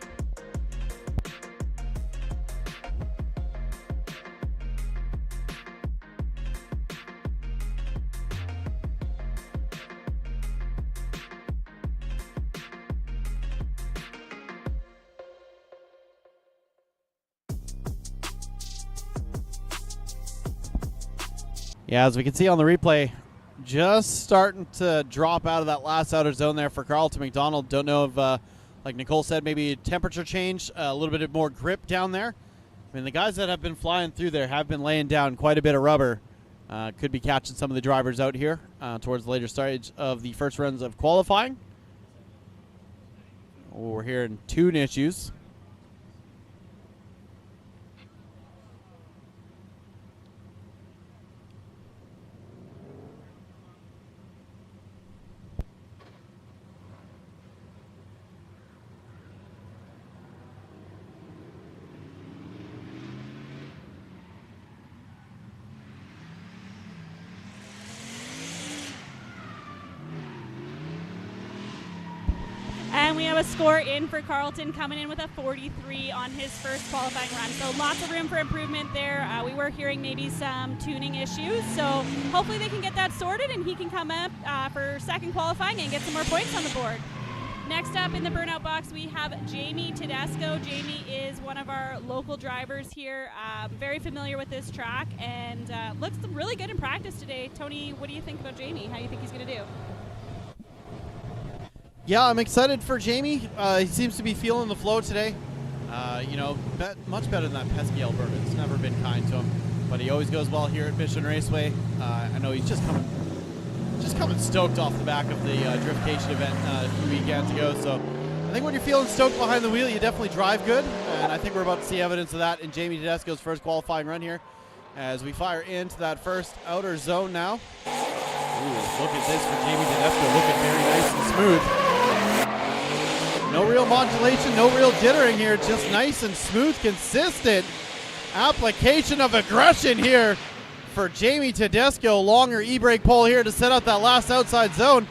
Speaker 3: Yeah, as we can see on the replay, just starting to drop out of that last outer zone there for Carlton McDonald. Don't know if, like Nicole said, maybe temperature change, a little bit more grip down there. I mean, the guys that have been flying through there have been laying down quite a bit of rubber. Could be catching some of the drivers out here towards the later stage of the first runs of qualifying. We're hearing tune issues.
Speaker 6: And we have a score in for Carlton, coming in with a 43 on his first qualifying run. So lots of room for improvement there. We were hearing maybe some tuning issues. So hopefully they can get that sorted and he can come up for second qualifying and get some more points on the board. Next up in the burnout box, we have Jamie Tedesco. Jamie is one of our local drivers here, very familiar with this track, and looks really good in practice today. Tony, what do you think about Jamie? How do you think he's going to do?
Speaker 3: Yeah, I'm excited for Jamie. He seems to be feeling the flow today. You know, much better than that pesky Alberta. It's never been kind to him, but he always goes well here at Mission Raceway. I know he's just coming stoked off the back of the Driftcation event a few weekends ago. So I think when you're feeling stoked behind the wheel, you definitely drive good, and I think we're about to see evidence of that in Jamie Tedesco's first qualifying run here as we fire into that first outer zone now. Ooh, look at this for Jamie Tedesco, looking very nice and smooth. No real modulation, no real jittering here, just nice and smooth, consistent application of aggression here for Jamie Tedesco. Longer e-brake pole here to set up that last outside zone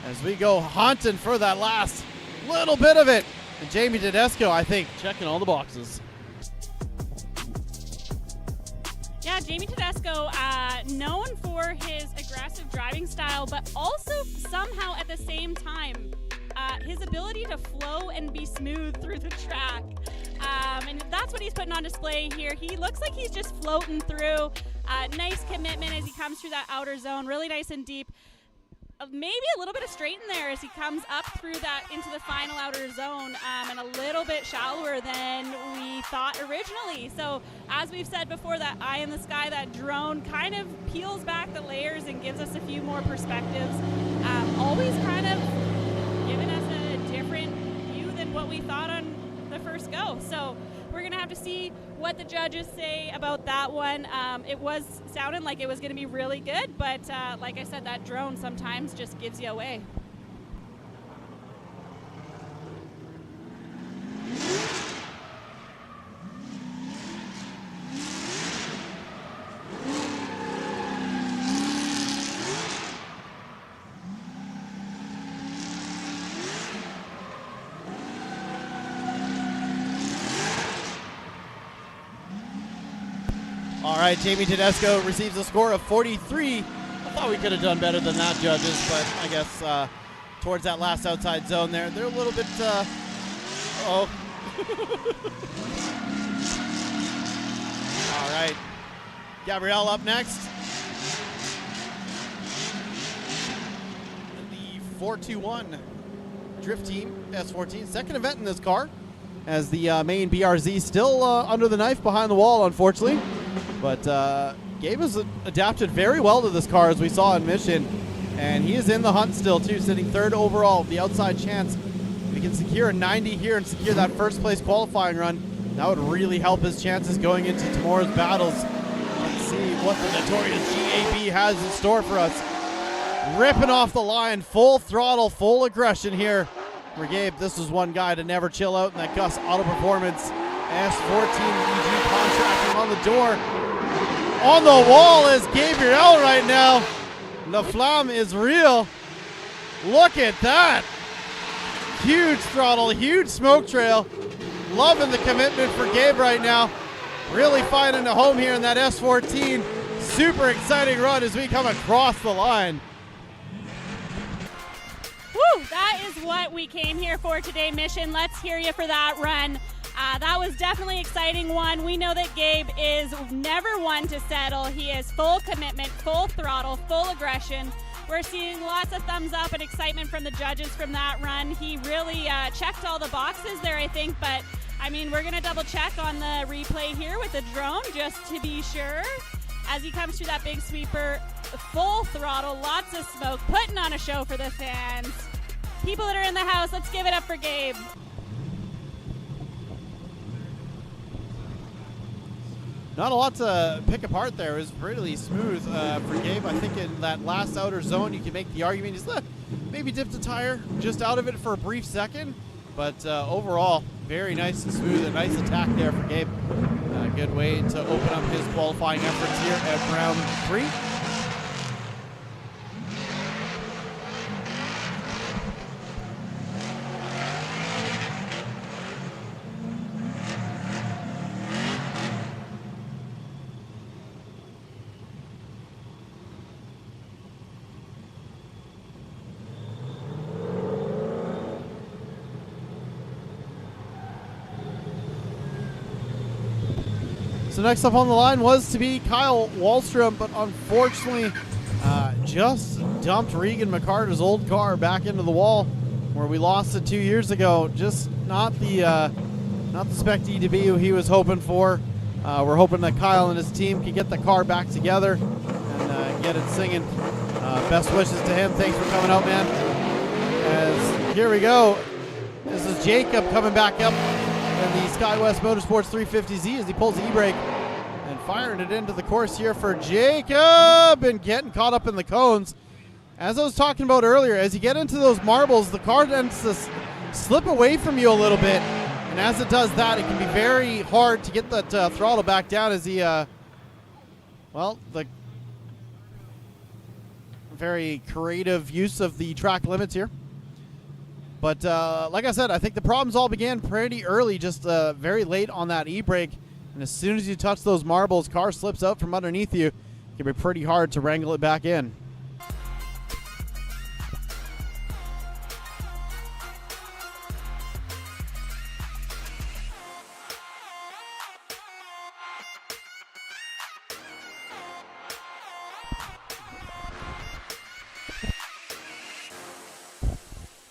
Speaker 3: as we go hunting for that last little bit of it. And Jamie Tedesco, I think, checking all the boxes.
Speaker 6: Yeah, Jamie Tedesco, known for his aggressive driving style, but also somehow at the same time, his ability to flow and be smooth through the track. And that's what he's putting on display here. He looks like he's just floating through. Nice commitment as he comes through that outer zone, really nice and deep. Maybe a little bit of straight in there as he comes up through that into the final outer zone, and a little bit shallower than we thought originally. So as we've said before, that eye in the sky, that drone kind of peels back the layers and gives us a few more perspectives. Always kind of giving us a different view than what we thought on the first go. So we're going to have to see what the judges say about that one. It was sounding like it was going to be really good, but like I said, that drone sometimes just gives you away.
Speaker 3: All right, Jamie Tedesco receives a score of 43. I thought we could have done better than that, judges, but I guess towards that last outside zone there, they're a little bit, All right, Gabrielle up next. The 421 Drift Team S14, second event in this car, as the main BRZ still under the knife behind the wall, unfortunately. But Gabe has adapted very well to this car, as we saw in Mission, and he is in the hunt still too, sitting third overall. The outside chance, if he can secure a 90 here and secure that first place qualifying run, that would really help his chances going into tomorrow's battles. Let's see what the notorious GAB has in store for us. Ripping off the line, full throttle, full aggression here for Gabe. This was one guy to never chill out in that Gus Auto Performance S14 EG contracting on the door. On the wall is Gabriel right now. The flamme is real. Look at that. Huge throttle, huge smoke trail. Loving the commitment for Gabe right now. Really finding a home here in that S14. Super exciting run as we come across the line.
Speaker 6: Woo, that is what we came here for today, Mission. Let's hear you for that run. That was definitely exciting one. We know that Gabe is never one to settle. He is full commitment, full throttle, full aggression. We're seeing lots of thumbs up and excitement from the judges from that run. He really checked all the boxes there, I think, but I mean, we're going to double check on the replay here with the drone just to be sure. As he comes through that big sweeper, full throttle, lots of smoke, putting on a show for the fans. People that are in the house, let's give it up for Gabe.
Speaker 3: Not a lot to pick apart there. It was really smooth for Gabe. I think in that last outer zone, you can make the argument he's maybe dipped a tire just out of it for a brief second. But overall, very nice and smooth. A nice attack there for Gabe. A good way to open up his qualifying efforts here at round 3. So next up on the line was to be Kyle Wallstrom, but unfortunately just dumped Regan McCarter's old car back into the wall where we lost it 2 years ago. Just not the Spec-D to be who he was hoping for. We're hoping that Kyle and his team can get the car back together and get it singing. Best wishes to him. Thanks for coming out, man. As here we go. This is Jacob coming back up in the SkyWest Motorsports 350Z as he pulls the e-brake and firing it into the course here for Jacob and getting caught up in the cones. As I was talking about earlier, as you get into those marbles, the car tends to slip away from you a little bit. And as it does that, it can be very hard to get that throttle back down as he, the very creative use of the track limits here. But like I said, I think the problems all began pretty early, just very late on that e-brake. And as soon as you touch those marbles, car slips out from underneath you. It can be pretty hard to wrangle it back in.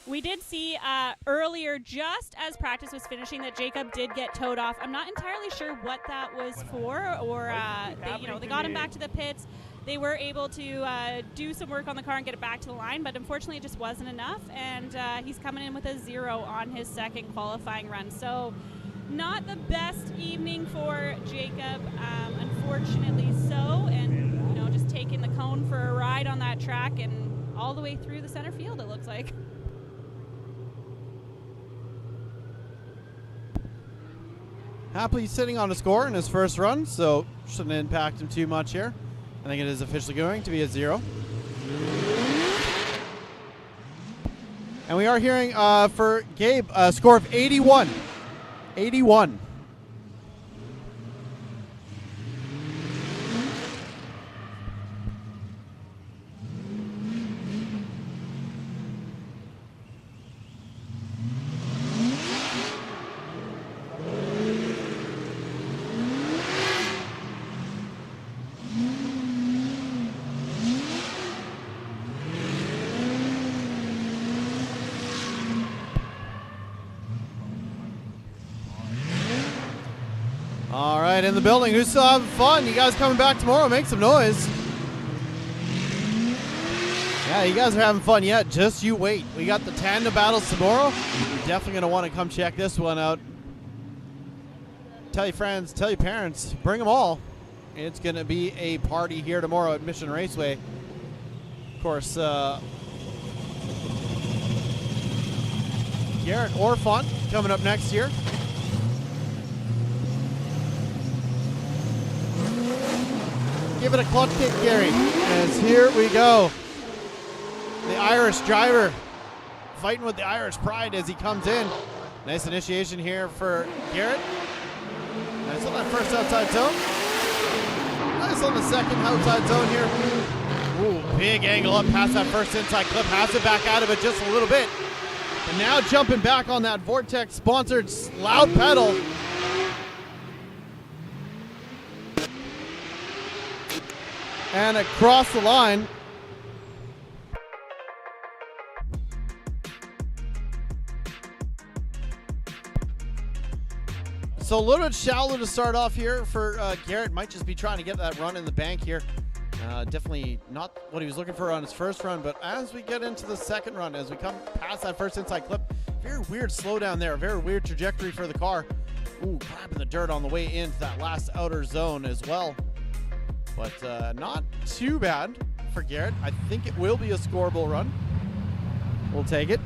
Speaker 6: We did see earlier, just as practice was finishing, that Jacob did get towed off. I'm not entirely sure what that was for, or they got him back to the pits. They were able to do some work on the car and get it back to the line, but unfortunately it just wasn't enough, and he's coming in with a 0 on his second qualifying run. So not the best evening for Jacob, unfortunately so, and just taking the cone for a ride on that track and all the way through the center field, it looks like.
Speaker 3: Happily sitting on a score in his first run, so shouldn't impact him too much here. I think it is officially going to be a 0. And we are hearing for Gabe a score of 81. 81. All right, in the building, who's still having fun? You guys coming back tomorrow? Make some noise. Yeah, you guys are having fun yet. Just you wait. We got the tandem battles tomorrow. You're definitely going to want to come check this one out. Tell your friends, tell your parents, bring them all. It's going to be a party here tomorrow at Mission Raceway. Of course, Garrett Orfont coming up next year. Give it a clutch kick, Gary. As here we go. The Irish driver fighting with the Irish pride as he comes in. Nice initiation here for Garrett. Nice on that first outside zone. Nice on the second outside zone here. Ooh, big angle up past that first inside clip. Has it back out of it just a little bit. And now jumping back on that Vortex-sponsored loud pedal. And across the line. So a little bit shallow to start off here for Garrett. Might just be trying to get that run in the bank here. Definitely not what he was looking for on his first run, but as we get into the second run, as we come past that first inside clip, very weird slowdown there, very weird trajectory for the car. Ooh, grabbing the dirt on the way into that last outer zone as well. But not too bad for Garrett. I think it will be a scoreable run. We'll take it.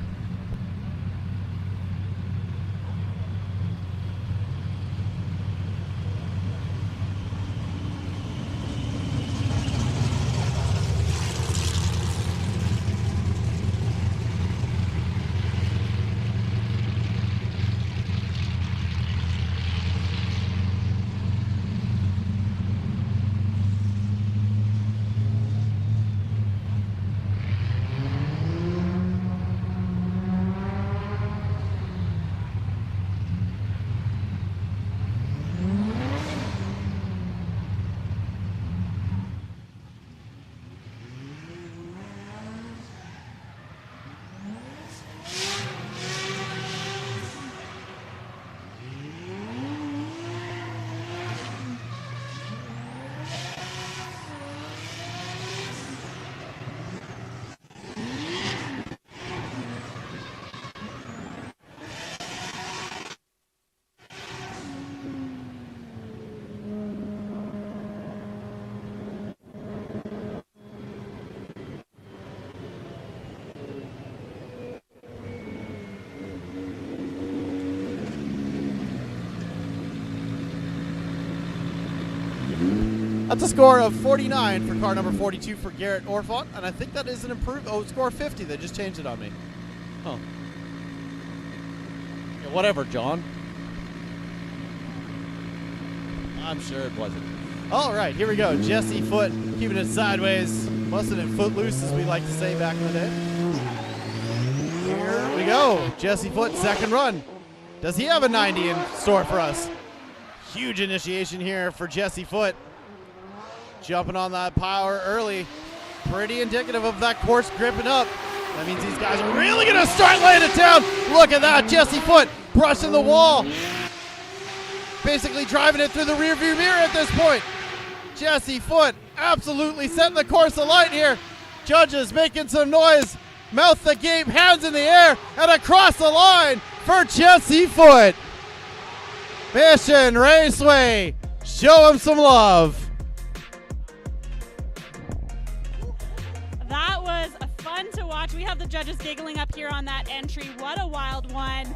Speaker 3: That's a score of 49 for car number 42 for Garrett Orfont, and I think that is an improved. Oh, score 50. They just changed it on me. Huh. Yeah, whatever, John. I'm sure it wasn't. All right, here we go. Jesse Foote keeping it sideways, busting it foot loose, as we like to say back in the day. Here we go. Jesse Foote, second run. Does he have a 90 in store for us? Huge initiation here for Jesse Foote. Jumping on that power early. Pretty indicative of that course gripping up. That means these guys are really going to start laying it down. Look at that. Jesse Foote brushing the wall. Basically driving it through the rearview mirror at this point. Jesse Foote absolutely setting the course alight here. Judges making some noise. Mouth agape, hands in the air, and across the line for Jesse Foote. Mission Raceway. Show him some love.
Speaker 6: That was fun to watch. We have the judges giggling up here on that entry. What a wild one.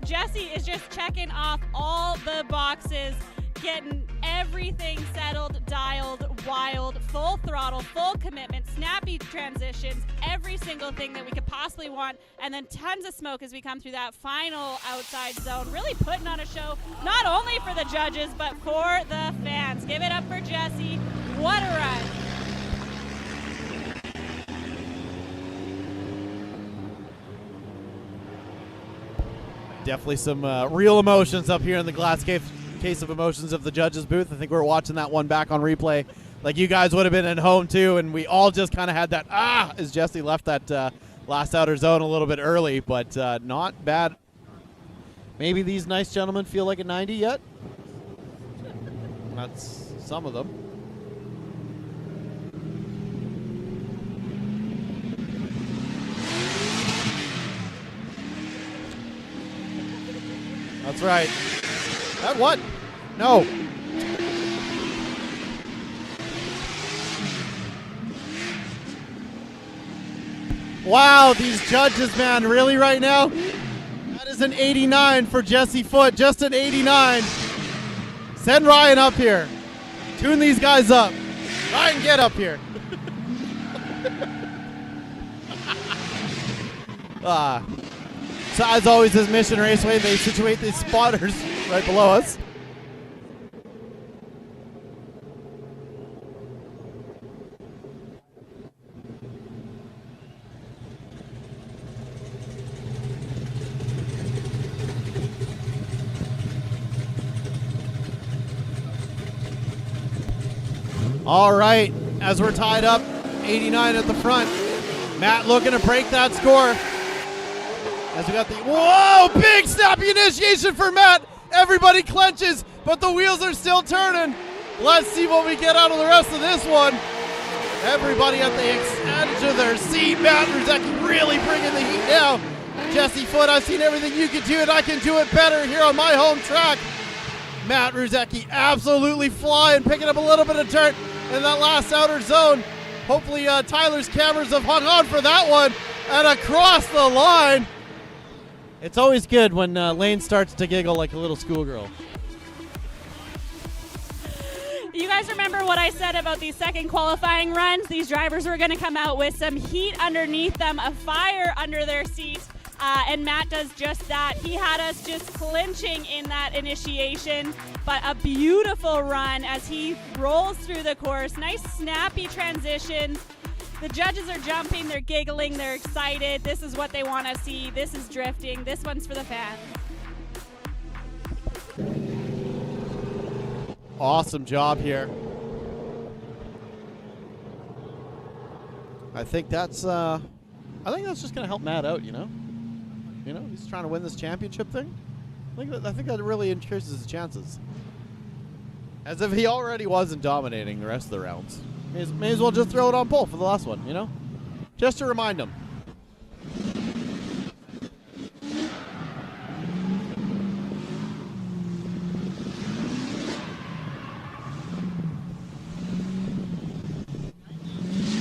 Speaker 6: Jesse is just checking off all the boxes, getting everything settled, dialed, wild, full throttle, full commitment, snappy transitions, every single thing that we could possibly want, and then tons of smoke as we come through that final outside zone. Really putting on a show, not only for the judges, but for the fans. Give it up for Jesse. What a run.
Speaker 3: Definitely some real emotions up here in the glass case of emotions of the judges booth. I think we're watching that one back on replay like you guys would have been at home too, and we all just kind of had that as Jesse left that last outer zone a little bit early, but not bad. Maybe these nice gentlemen feel like a 90 yet? That's some of them. That's right. That what? No. Wow, these judges, man, really right now? That is an 89 for Jesse Foote, just an 89. Send Ryan up here. Tune these guys up. Ryan, get up here. So as always, this Mission Raceway, they situate these spotters right below us. All right, as we're tied up, 89 at the front. Matt looking to break that score. As we got the, whoa, big snappy initiation for Matt. Everybody clenches, but the wheels are still turning. Let's see what we get out of the rest of this one. Everybody at the edge of their seat. Matt Ruzecki really bringing the heat now. Jesse Foote, I've seen everything you can do, and I can do it better here on my home track. Matt Ruzecki absolutely flying, picking up a little bit of dirt in that last outer zone. Hopefully Tyler's cameras have hung on for that one. And across the line. It's always good when Lane starts to giggle like a little schoolgirl.
Speaker 6: You guys remember what I said about these second qualifying runs? These drivers were going to come out with some heat underneath them, a fire under their seat, and Matt does just that. He had us just clinching in that initiation, but a beautiful run as he rolls through the course. Nice snappy transitions. The judges are jumping, they're giggling, they're excited. This is what they want to see. This is drifting. This one's for the fans.
Speaker 3: Awesome job here. I think that's just going to help Matt out, you know? You know, he's trying to win this championship thing. I think that really increases his chances. As if he already wasn't dominating the rest of the rounds. May as well just throw it on pole for the last one, you know? Just to remind him.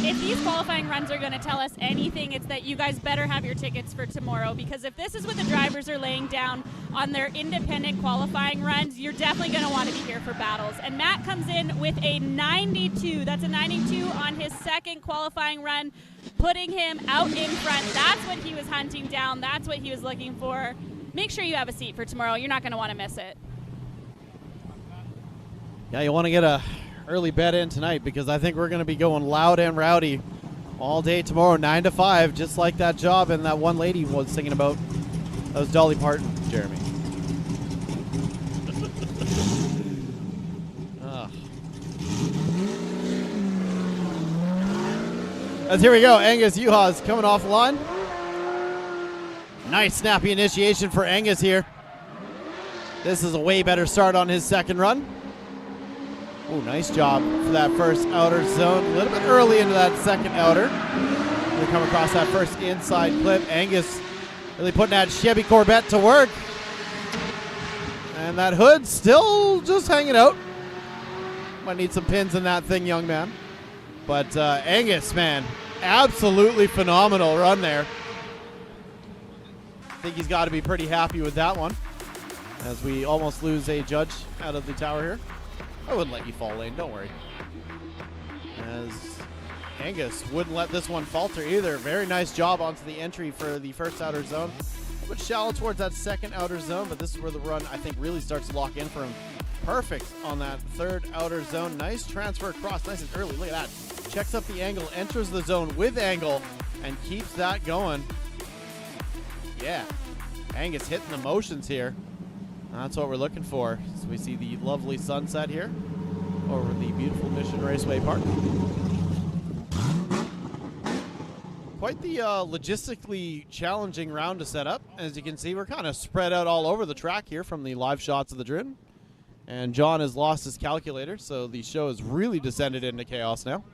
Speaker 6: If these qualifying runs are going to tell us anything, it's that you guys better have your tickets for tomorrow, because if this is what the drivers are laying down on their independent qualifying runs, you're definitely going to want to be here for battles. And Matt comes in with a 92. That's a 92 on his second qualifying run, putting him out in front. That's what he was hunting down. That's what he was looking for. Make sure you have a seat for tomorrow. You're not going to want to miss it.
Speaker 3: Yeah, you want to get a early bet in tonight, because I think we're going to be going loud and rowdy all day tomorrow, 9 to 5, just like that job and that one lady was singing about. That was Dolly Parton, Jeremy. As here we go, Angus Juhas coming off the line. Nice snappy initiation for Angus here. This is a way better start on his second run. Oh, nice job for that first outer zone. A little bit early into that second outer. We come across that first inside clip. Angus really putting that Chevy Corvette to work. And that hood still just hanging out. Might need some pins in that thing, young man. But Angus, man, absolutely phenomenal run there. I think he's got to be pretty happy with that one, as we almost lose a judge out of the tower here. I wouldn't let you fall, Lane. Don't worry. As Angus wouldn't let this one falter either. Very nice job onto the entry for the first outer zone. A bit shallow towards that second outer zone, but this is where the run, I think, really starts to lock in for him. Perfect on that third outer zone. Nice transfer across, nice and early. Look at that. Checks up the angle, enters the zone with angle, and keeps that going. Yeah. Angus hitting the motions here. That's what we're looking for. So we see the lovely sunset here over the beautiful Mission Raceway Park. Quite the logistically challenging round to set up. As you can see, we're kind of spread out all over the track here from the live shots of the Drin. And John has lost his calculator, so the show has really descended into chaos now.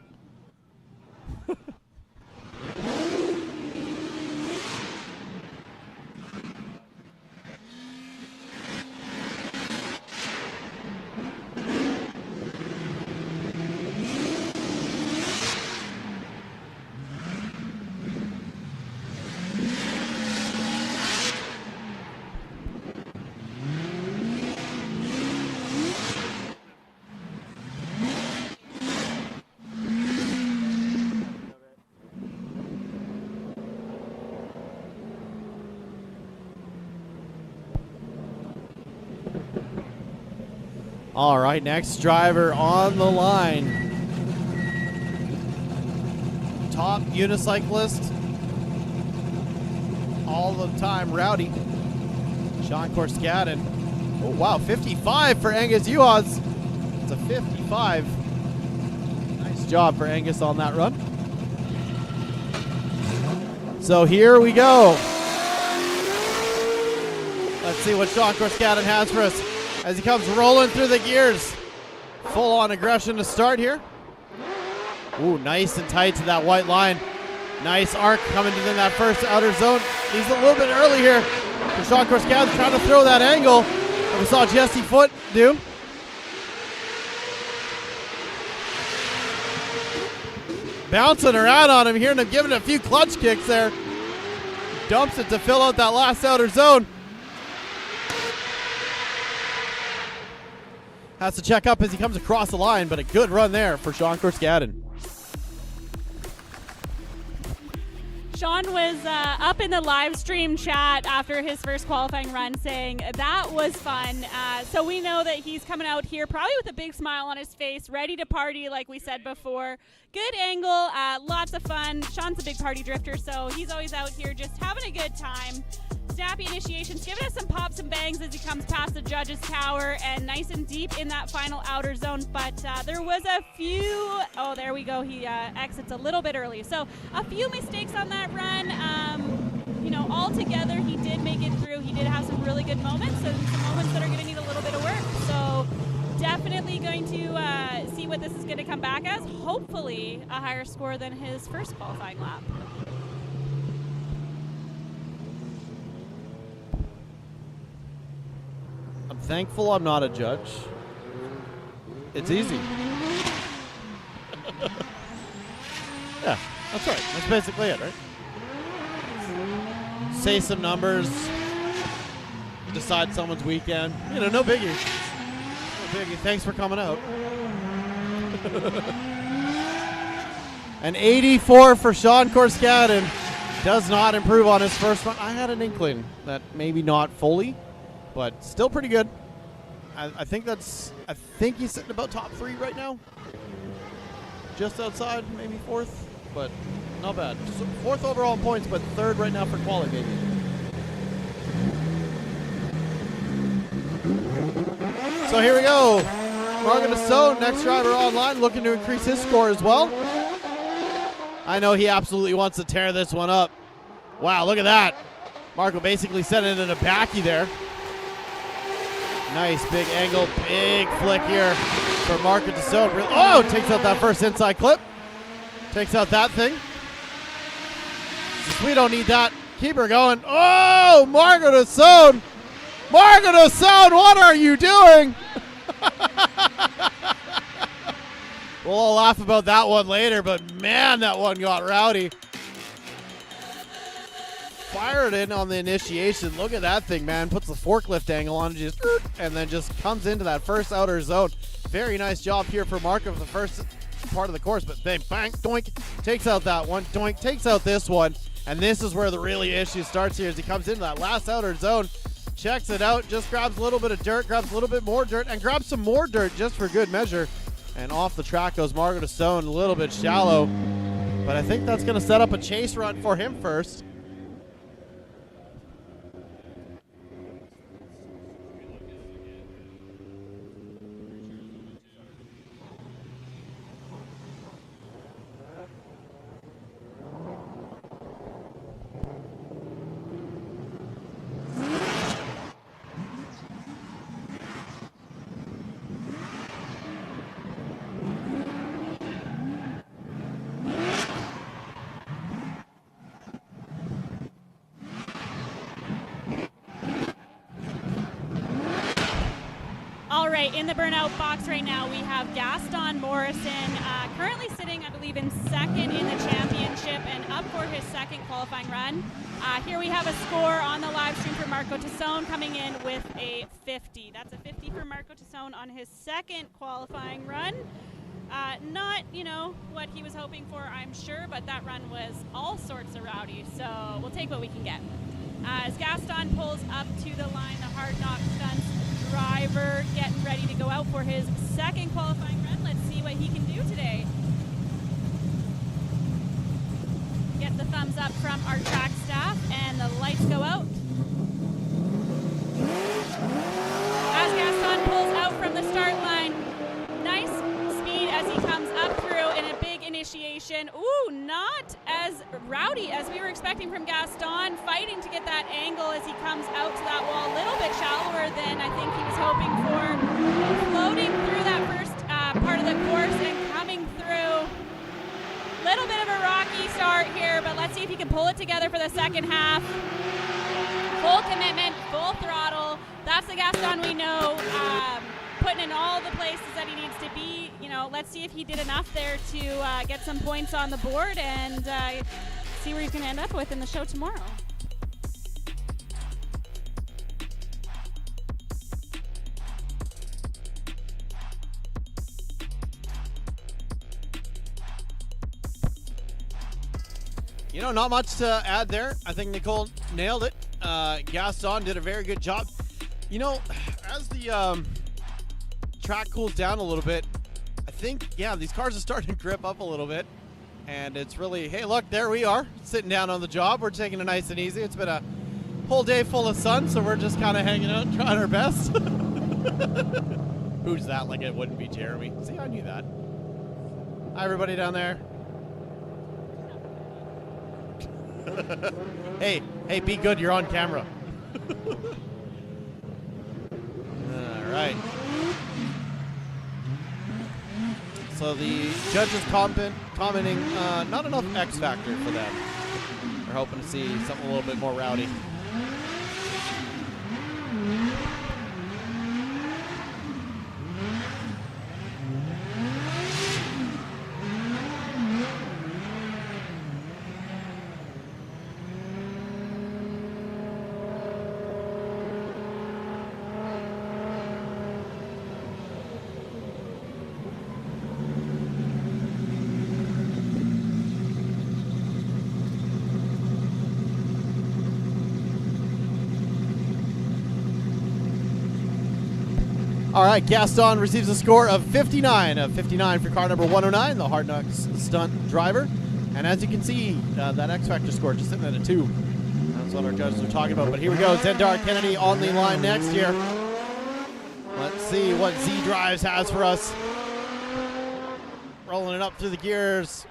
Speaker 3: All right, next driver on the line. Top unicyclist all the time, Rowdy. Sean Korskadin. Oh, wow, 55 for Angus Juhas. It's a 55. job for Angus on that run. So here we go. Let's see what Sean Corskaden has for us as he comes rolling through the gears. Full on aggression to start here. Ooh, nice and tight to that white line. Nice arc coming in that first outer zone. He's a little bit early here. For Sean Corskaden trying to throw that angle that we saw Jesse Foote do. Bouncing around on him, hearing him giving a few clutch kicks there. Dumps it to fill out that last outer zone. Has to check up as he comes across the line, but a good run there for Sean Corskaden.
Speaker 6: Sean was up in the live stream chat after his first qualifying run saying that was fun. So we know that he's coming out here probably with a big smile on his face, ready to party like we said before. Good angle, lots of fun. Sean's a big party drifter, so he's always out here just having a good time. Snappy initiations, giving us some pops and bangs as he comes past the judges' tower and nice and deep in that final outer zone. But there was a few, oh, there we go. He exits a little bit early. So a few mistakes on that run. You know, all together, he did make it through. He did have some really good moments and some moments that are going to need a little bit of work. So definitely going to see what this is going to come back as. Hopefully a higher score than his first qualifying lap.
Speaker 3: I'm thankful I'm not a judge. It's easy. Yeah, that's right. That's basically it, right? Say some numbers. Decide someone's weekend. You know, no biggie. No biggie. Thanks for coming out. An 84 for Sean Corskaden. Does not improve on his first run. I had an inkling that maybe not fully, but still pretty good. I think he's sitting about top 3 right now. Just outside, maybe 4th, but not bad. Just 4th overall in points, but 3rd right now for quali, maybe. So here we go. Marco Dassault, next driver online, looking to increase his score as well. I know he absolutely wants to tear this one up. Wow, look at that. Marco basically set it in a backy there. Nice big angle, big flick here for Marco Dassault. Oh, takes out that first inside clip. Takes out that thing. We don't need that. Keep her going. Oh, Marco Dassault. Marco Dassault, what are you doing? We'll all laugh about that one later, but man, that one got rowdy. Fired in on the initiation. Look at that thing, man. Puts the forklift angle on, and then just comes into that first outer zone. Very nice job here for Marco for the first part of the course, but then bang, doink, takes out that one, doink, takes out this one, and this is where the really issue starts here as he comes into that last outer zone, checks it out, just grabs a little bit of dirt, grabs a little bit more dirt, and grabs some more dirt just for good measure, and off the track goes Marco Dassault, a little bit shallow, but I think that's going to set up a chase run for him first.
Speaker 6: In the burnout box right now, we have Gaston Morrison, currently sitting, I believe, in 2nd in the championship and up for his 2nd qualifying run. Here we have a score on the live stream for Marco Dassault coming in with a 50. That's a 50 for Marco Dassault on his 2nd qualifying run. Not, you know, what he was hoping for, I'm sure, but that run was all sorts of rowdy, so we'll take what we can get. As Gaston pulls up to the line, the Hard Knock Stunts driver getting ready to go out for his 2nd qualifying run. Let's see what he can do today. Get the thumbs up from our track staff, and the lights go out. As Gaston pulls out from the start line, nice speed as he comes up through in a big initiation. Ooh, not as rowdy as we were expecting from Gaston, fighting to get that angle as he comes out to that wall. A little bit shallower than I think he was hoping for. Floating through that first part of the course and coming through. Little bit of a rocky start here, but let's see if he can pull it together for the second half. Full commitment, full throttle. That's the Gaston we know. Putting in all the places that he needs to be. You know, let's see if he did enough there to get some points on the board and see where you can end up with in the show tomorrow.
Speaker 3: You know, not much to add there. I think Nicole nailed it. Gaston did a very good job. You know, as the track cools down a little bit, I think, yeah, these cars are starting to grip up a little bit. And it's really, hey, look, there we are, sitting down on the job. We're taking it nice and easy. It's been a whole day full of sun, so we're just kind of hanging out and trying our best. Who's that? Like it wouldn't be Jeremy. See, I knew that. Hi, everybody down there. Hey, be good. You're on camera. All right. So the judges commenting not enough X factor for them. We're hoping to see something a little bit more rowdy. All right, Gaston receives a score of 59 for car number 109, the Hard Knocks stunt driver. And as you can see, that X Factor score just sitting at a 2. That's what our judges are talking about. But here we go, Zendar Kennedy on the line next here. Let's see what Z Drives has for us. Rolling it up through the gears.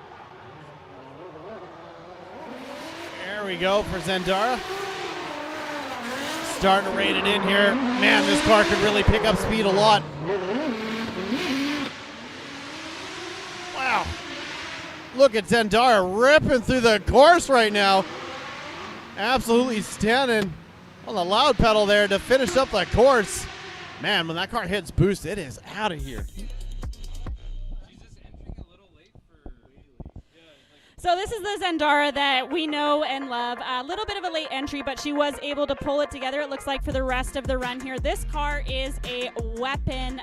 Speaker 3: There we go for Zendara. Starting to rate it in here. Man, this car could really pick up speed a lot. Wow. Look at Zendara ripping through the course right now. Absolutely standing on the loud pedal there to finish up that course. Man, when that car hits boost, it is out of here.
Speaker 6: So this is the Zendara that we know and love. A little bit of a late entry, but she was able to pull it together, it looks like, for the rest of the run here. This car is a weapon.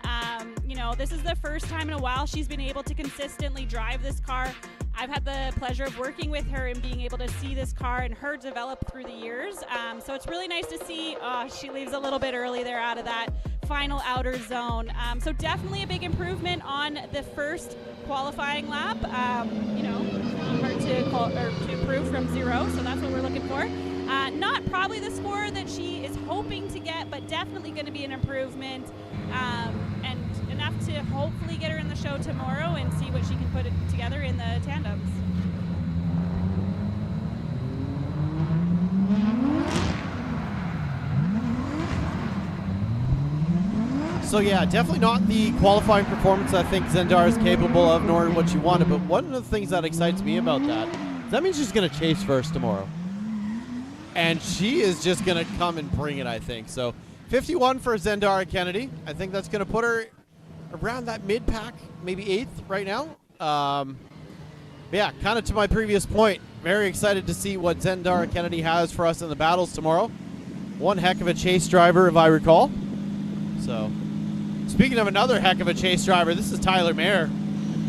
Speaker 6: You know, this is the first time in a while she's been able to consistently drive this car. I've had the pleasure of working with her and being able to see this car and her develop through the years. So it's really nice to see. She leaves a little bit early there out of that final outer zone. So definitely a big improvement on the first qualifying lap. You know, hard to improve from 0, so that's what we're looking for. Not probably the score that she is hoping to get, but definitely going to be an improvement, and enough to hopefully get her in the show tomorrow and see what she can put it together in the tandems.
Speaker 3: So yeah, definitely not the qualifying performance I think Zendara is capable of, nor what she wanted, but one of the things that excites me about that means she's going to chase first tomorrow. And she is just going to come and bring it, I think. So 51 for Zendara Kennedy. I think that's going to put her around that mid-pack, maybe 8th right now. Yeah, kind of to my previous point, very excited to see what Zendara Kennedy has for us in the battles tomorrow. One heck of a chase driver, if I recall. So, speaking of another heck of a chase driver, this is Tyler Mayer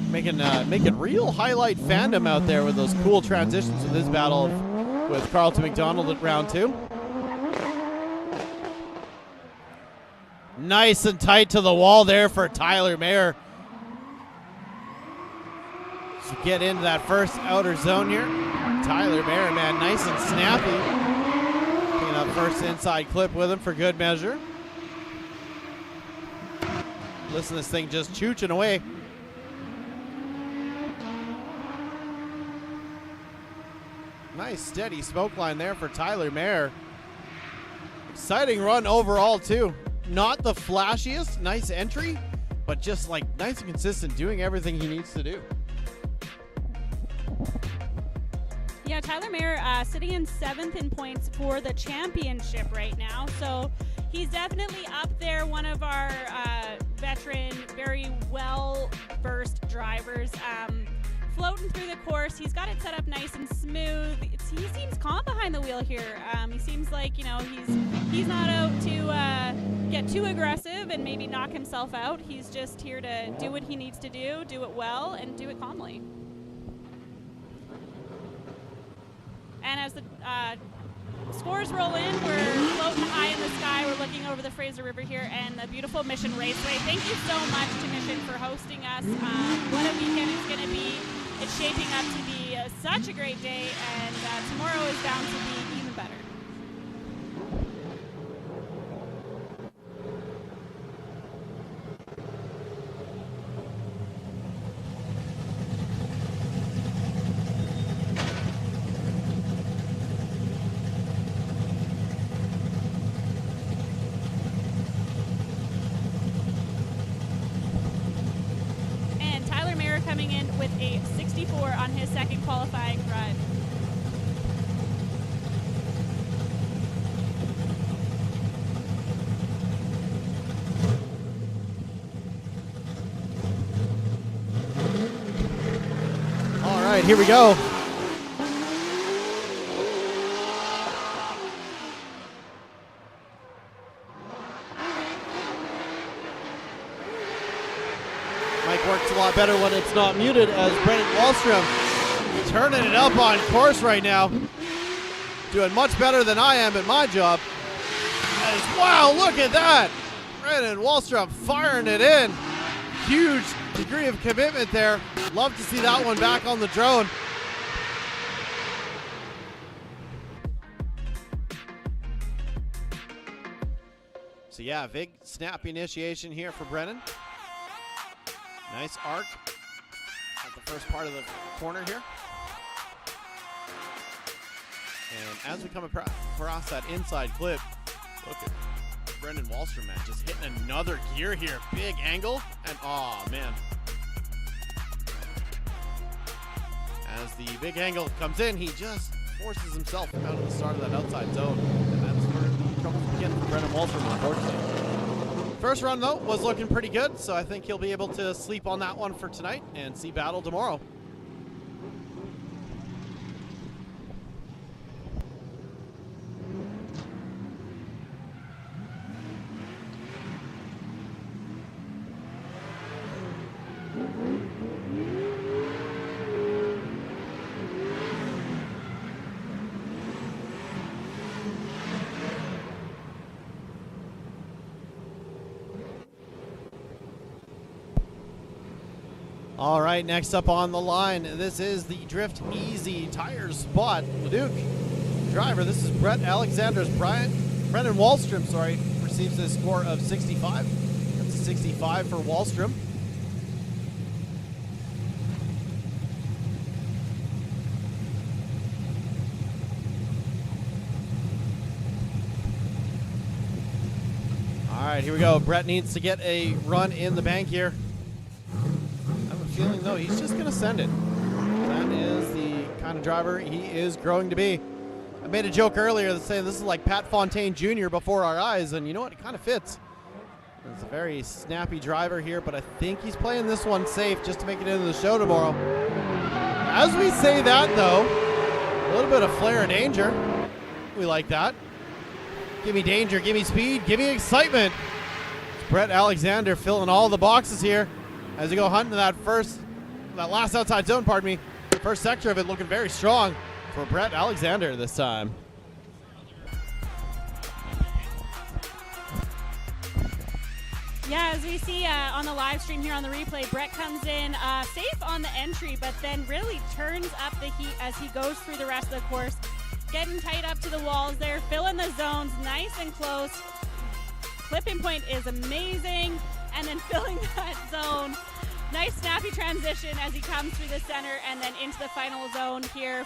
Speaker 3: making real highlight fandom out there with those cool transitions in this battle with Carlton McDonald at round 2. Nice and tight to the wall there for Tyler Mayer. To get into that first outer zone here. Tyler Mayer, man, nice and snappy. Picking up first inside clip with him for good measure. Listen to this thing just chooching away. Nice steady smoke line there for Tyler Mayer. Exciting run overall too. Not the flashiest, nice entry, but just like nice and consistent, doing everything he needs to do.
Speaker 6: Yeah, Tyler Mayer sitting in 7th in points for the championship right now. So he's definitely up there, one of our veteran, very well-versed drivers. Floating through the course. He's got it set up nice and smooth. He seems calm behind the wheel here. He seems like, you know, he's not out to get too aggressive and maybe knock himself out. He's just here to do what he needs to do it well, and do it calmly. And as the scores roll in, we're floating high in the sky. We're looking over the Fraser River here and the beautiful Mission Raceway. Thank you so much to Mission for hosting us. What a weekend it's going to be. It's shaping up to be such a great day, and tomorrow is bound to be even better. Coming in with a 64 on his second qualifying run.
Speaker 3: All right, here we go. Works a lot better when it's not muted, as Brendan Wallstrom turning it up on course right now. Doing much better than I am at my job. Wow, look at that. Brendan Wallstrom firing it in. Huge degree of commitment there. Love to see that one back on the drone. So yeah, big snappy initiation here for Brennan. Nice arc at the first part of the corner here. And as we come across that inside clip, look at Brendan Wallstrom, man, just hitting another gear here. Big angle, and oh man. As the big angle comes in, he just forces himself out of the start of that outside zone. And that's where the trouble begins for Brendan Wallstrom, unfortunately. First run, though, was looking pretty good, so I think he'll be able to sleep on that one for tonight and see battle tomorrow. All right, next up on the line, this is the Drift Easy Tires spot. Leduc driver, this is Brendan Wallstrom, receives a score of 65. That's a 65 for Wallstrom. All right, here we go. Brett needs to get a run in the bank here. Feeling though he's just gonna send it. That is the kind of driver he is growing to be. I made a joke earlier that saying this is like Pat Fontaine Jr. before our eyes, and you know what, it kind of fits. It's a very snappy driver here, but I think he's playing this one safe just to make it into the show tomorrow. As we say that though, a little bit of flair and danger. We like that. Give me danger, give me speed, give me excitement. It's Brett Alexander filling all the boxes here. As we go hunting that last outside zone, pardon me. First sector of it looking very strong for Brett Alexander this time.
Speaker 6: Yeah, as we see on the live stream here on the replay, Brett comes in safe on the entry, but then really turns up the heat as he goes through the rest of the course. Getting tight up to the walls there, filling the zones nice and close. Clipping point is amazing. And then filling that zone. Nice snappy transition as he comes through the center and then into the final zone here.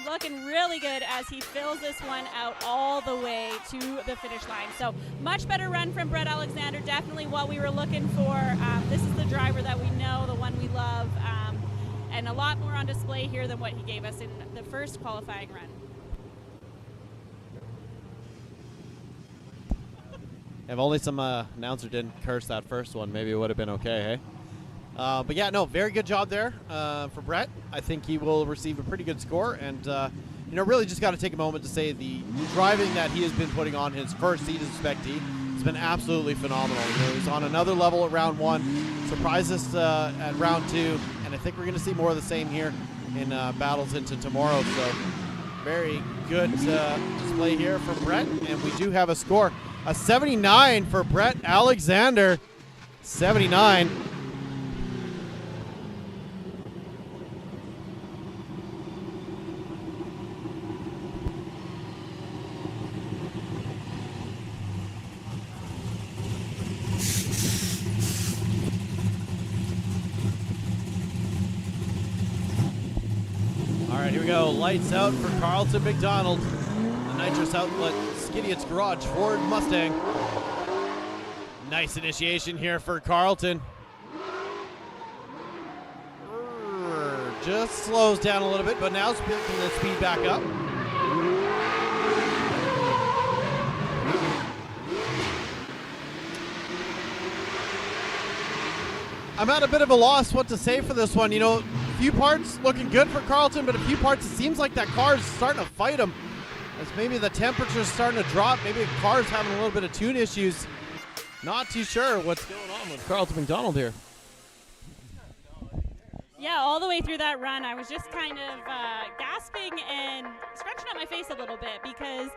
Speaker 6: looking really good as he fills this one out all the way to the finish line. So much better run from Brett Alexander, definitely what we were looking for. This is the driver that we know, the one we love, and a lot more on display here than what he gave us in the first qualifying run.
Speaker 3: If only some announcer didn't curse that first one, maybe it would have been okay, hey? But yeah, no, very good job there for Brett. I think he will receive a pretty good score, and really just got to take a moment to say the driving that he has been putting on his first season Spec-D has been absolutely phenomenal. He's on another level at round 1, surprised us at round 2, and I think we're going to see more of the same here in battles into tomorrow. So very good display here from Brett, and we do have a score. A 79 for Brett Alexander. 79. All right, here we go. Lights out for Carlton McDonald. The nitrous outlet, Skidiott's Garage Ford Mustang. Nice initiation here for Carlton. Just slows down a little bit, but now it's picking the speed back up. I'm at a bit of a loss what to say for this one. A few parts looking good for Carlton, but a few parts it seems like that car is starting to fight him. As maybe the temperature's starting to drop. Maybe the car's having a little bit of tune issues. Not too sure what's going on with Carlton McDonald here.
Speaker 6: Yeah, all the way through that run, I was just kind of gasping and scratching at my face a little bit because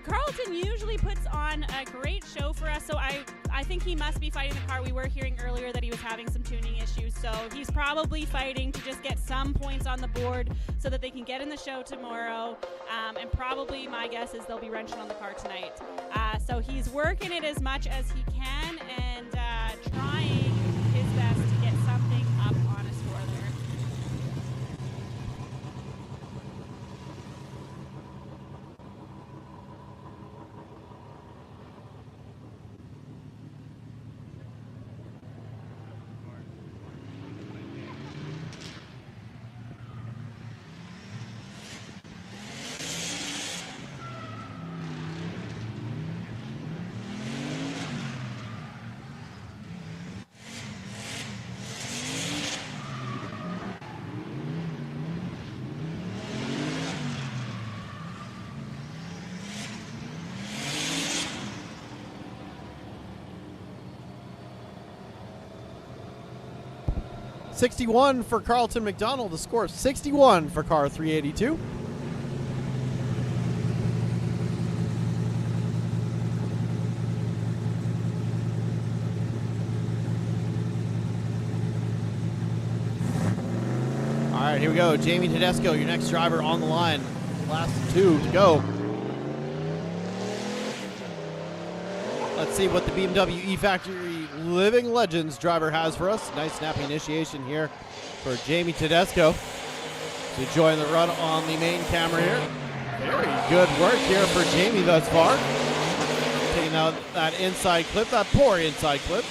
Speaker 6: Carlton usually puts on a great show for us, so I think he must be fighting the car. We were hearing earlier that he was having some tuning issues, so he's probably fighting to just get some points on the board so that they can get in the show tomorrow, and probably my guess is they'll be wrenching on the car tonight. So he's working it as much as he can and trying his best to get something up on a score there.
Speaker 3: .61 for Carlton McDonald. The score is 61 for car 382. All right, here we go. Jamie Tedesco, your next driver on the line. Last 2 to go. Let's see what the BMW E-Factory Living Legends driver has for us. Nice snappy initiation here for Jamie Tedesco to join the run on the main camera here. Very good work here for Jamie thus far. Taking out that inside clip, that poor inside clip.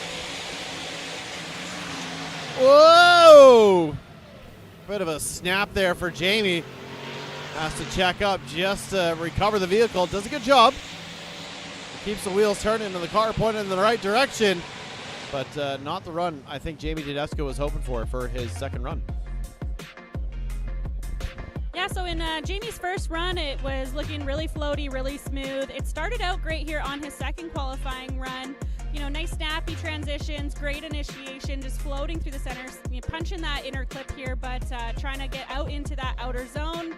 Speaker 3: Whoa! Bit of a snap there for Jamie. Has to check up just to recover the vehicle. Does a good job. Keeps the wheels turning and the car pointed in the right direction, but not the run I think Jamie Tedesco was hoping for his second run.
Speaker 6: Yeah, so in Jamie's first run, it was looking really floaty, really smooth. It started out great here on his second qualifying run. Nice snappy transitions, great initiation, just floating through the center, punching that inner clip here, but trying to get out into that outer zone.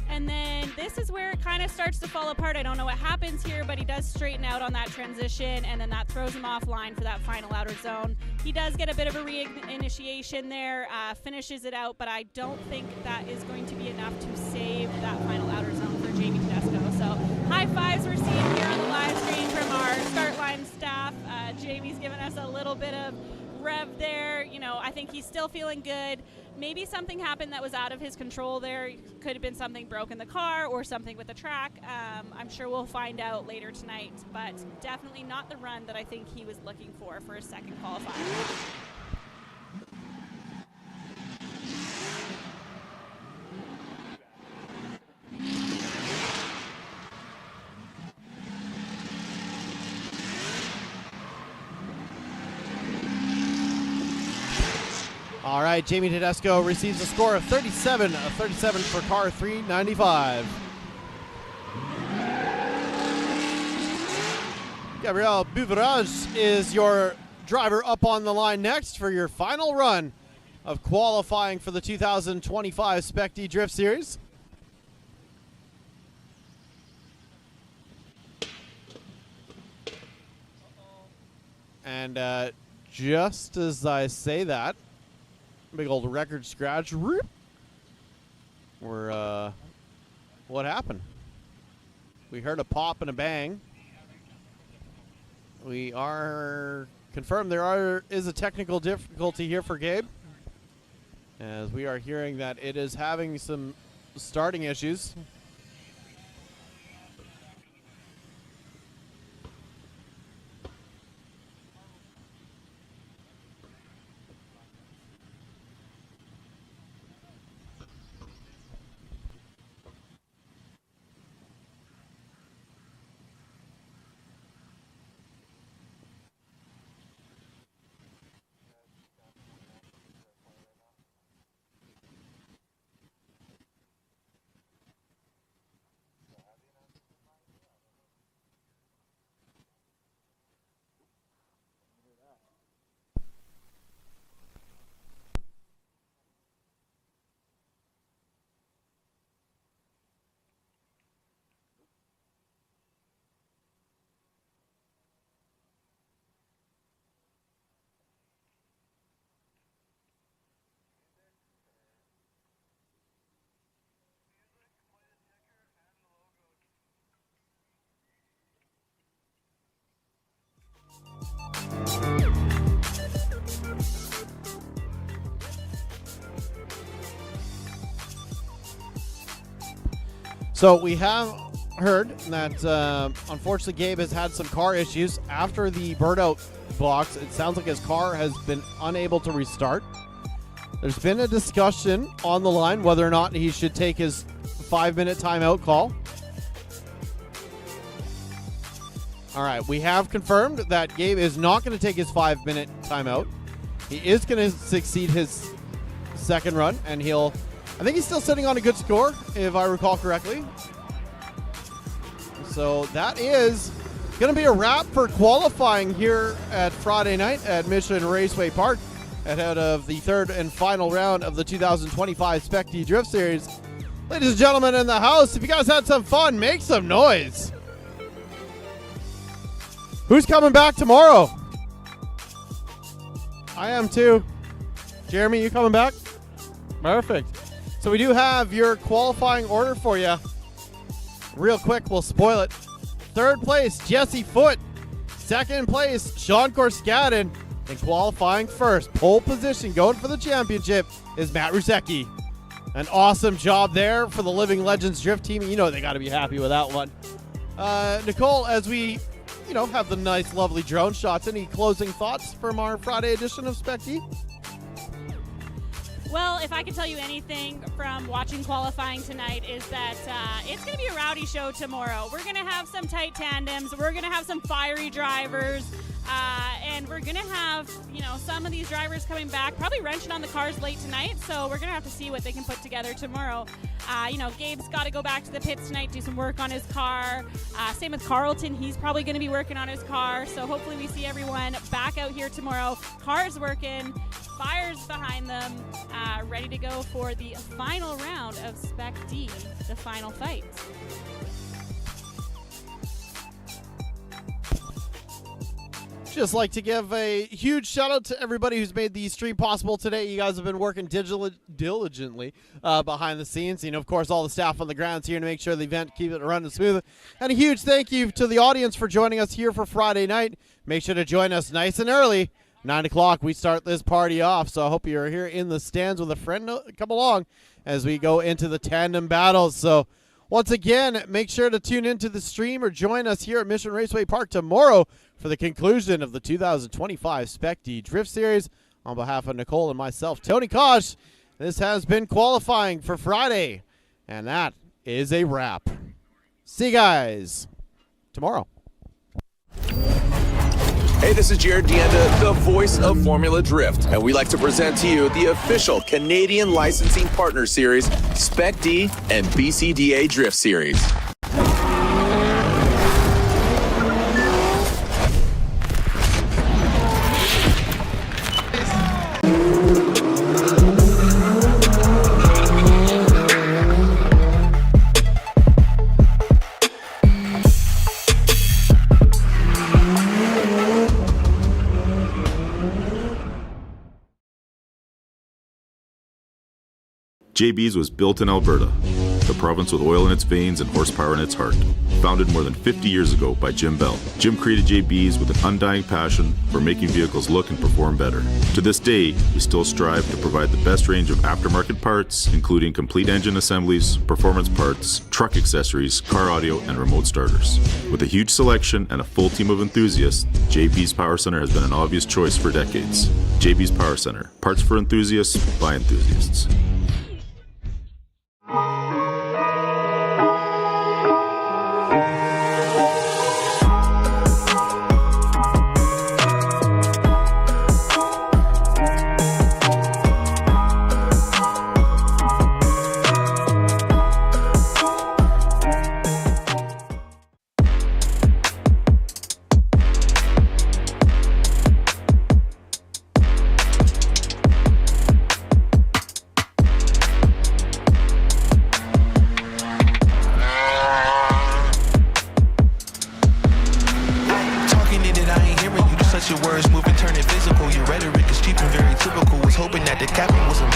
Speaker 6: And then this is where it kind of starts to fall apart. I don't know what happens here, but he does straighten out on that transition, and then that throws him offline for that final outer zone. He does get a bit of a re-initiation there, finishes it out, but I don't think that is going to be enough to save that final outer zone for Jamie Tedesco. So high fives we're seeing here on the live stream from our start line staff. Jamie's given us a little bit of rev there. I think he's still feeling good. maybe something happened that was out of his control there. Could have been something broke in the car or something with the track. I'm sure we'll find out later tonight, but definitely not the run that I think he was looking for his second qualifying.
Speaker 3: All right, Jamie Tedesco receives a score of 37, a 37 for car 395. Gabriel Bouvrage is your driver up on the line next for your final run of qualifying for the 2025 Spec-D Drift Series. And just as I say that, big old record scratch. We're, what happened? We heard a pop and a bang. We are confirmed there is a technical difficulty here for Gabe, as we are hearing that it is having some starting issues. So we have heard that unfortunately Gabe has had some car issues after the burnout box. It sounds like his car has been unable to restart. There's been a discussion on the line whether or not he should take his 5-minute timeout call. All right, we have confirmed that Gabe is not going to take his 5-minute timeout. He is going to succeed his second run, and I think he's still sitting on a good score, if I recall correctly. So that is going to be a wrap for qualifying here at Friday night at Mission Raceway Park, ahead of the third and final round of the 2025 Spec-D Drift Series. Ladies and gentlemen in the house, if you guys had some fun, make some noise. Who's coming back tomorrow? I am too. Jeremy, you coming back? Perfect. So we do have your qualifying order for you. Real quick, we'll spoil it. Third place, Jesse Foote. Second place, Sean Korskadin. And qualifying first, pole position, going for the championship, is Matt Rusecki. An awesome job there for the Living Legends Drift team. You know they got to be happy with that one. Nicole, as we have the nice, lovely drone shots, any closing thoughts from our Friday edition of Spec-D?
Speaker 6: Well, if I can tell you anything from watching qualifying tonight is that it's going to be a rowdy show tomorrow. We're going to have some tight tandems. We're going to have some fiery drivers. And we're going to have, some of these drivers coming back, probably wrenching on the cars late tonight. So we're going to have to see what they can put together tomorrow. Gabe's got to go back to the pits tonight, do some work on his car. Same with Carlton. He's probably going to be working on his car. So hopefully we see everyone back out here tomorrow. Cars working, fires behind them, ready to go for the final round of Spec-D, the final fight.
Speaker 3: Just like to give a huge shout out to everybody who's made the stream possible today. You guys have been working diligently behind the scenes. Of course, all the staff on the grounds here to make sure the event keep it running smooth. And a huge thank you to the audience for joining us here for Friday night. Make sure to join us nice and early 9 o'clock, we start this party off, so I hope you're here in the stands with a friend. Come along as we go into the tandem battles. So once again, make sure to tune into the stream or join us here at Mission Raceway Park tomorrow for the conclusion of the 2025 Spec-D Drift Series. On behalf of Nicole and myself, Tony Kosh, this has been qualifying for Friday, and that is a wrap. See you guys tomorrow.
Speaker 1: Hey, this is Jared Deanda, the voice of Formula Drift, and we like to present to you the official Canadian Licensing Partner Series, Spec-D and BCDA Drift Series.
Speaker 2: JB's was built in Alberta, the province with oil in its veins and horsepower in its heart. Founded more than 50 years ago by Jim Bell. Jim created JB's with an undying passion for making vehicles look and perform better. To this day, we still strive to provide the best range of aftermarket parts, including complete engine assemblies, performance parts, truck accessories, car audio, and remote starters. With a huge selection and a full team of enthusiasts, JB's Power Center has been an obvious choice for decades. JB's Power Center, parts for enthusiasts by enthusiasts.
Speaker 5: Your words moving, turning physical. Your rhetoric is cheap and very typical. Was hoping that the capping was a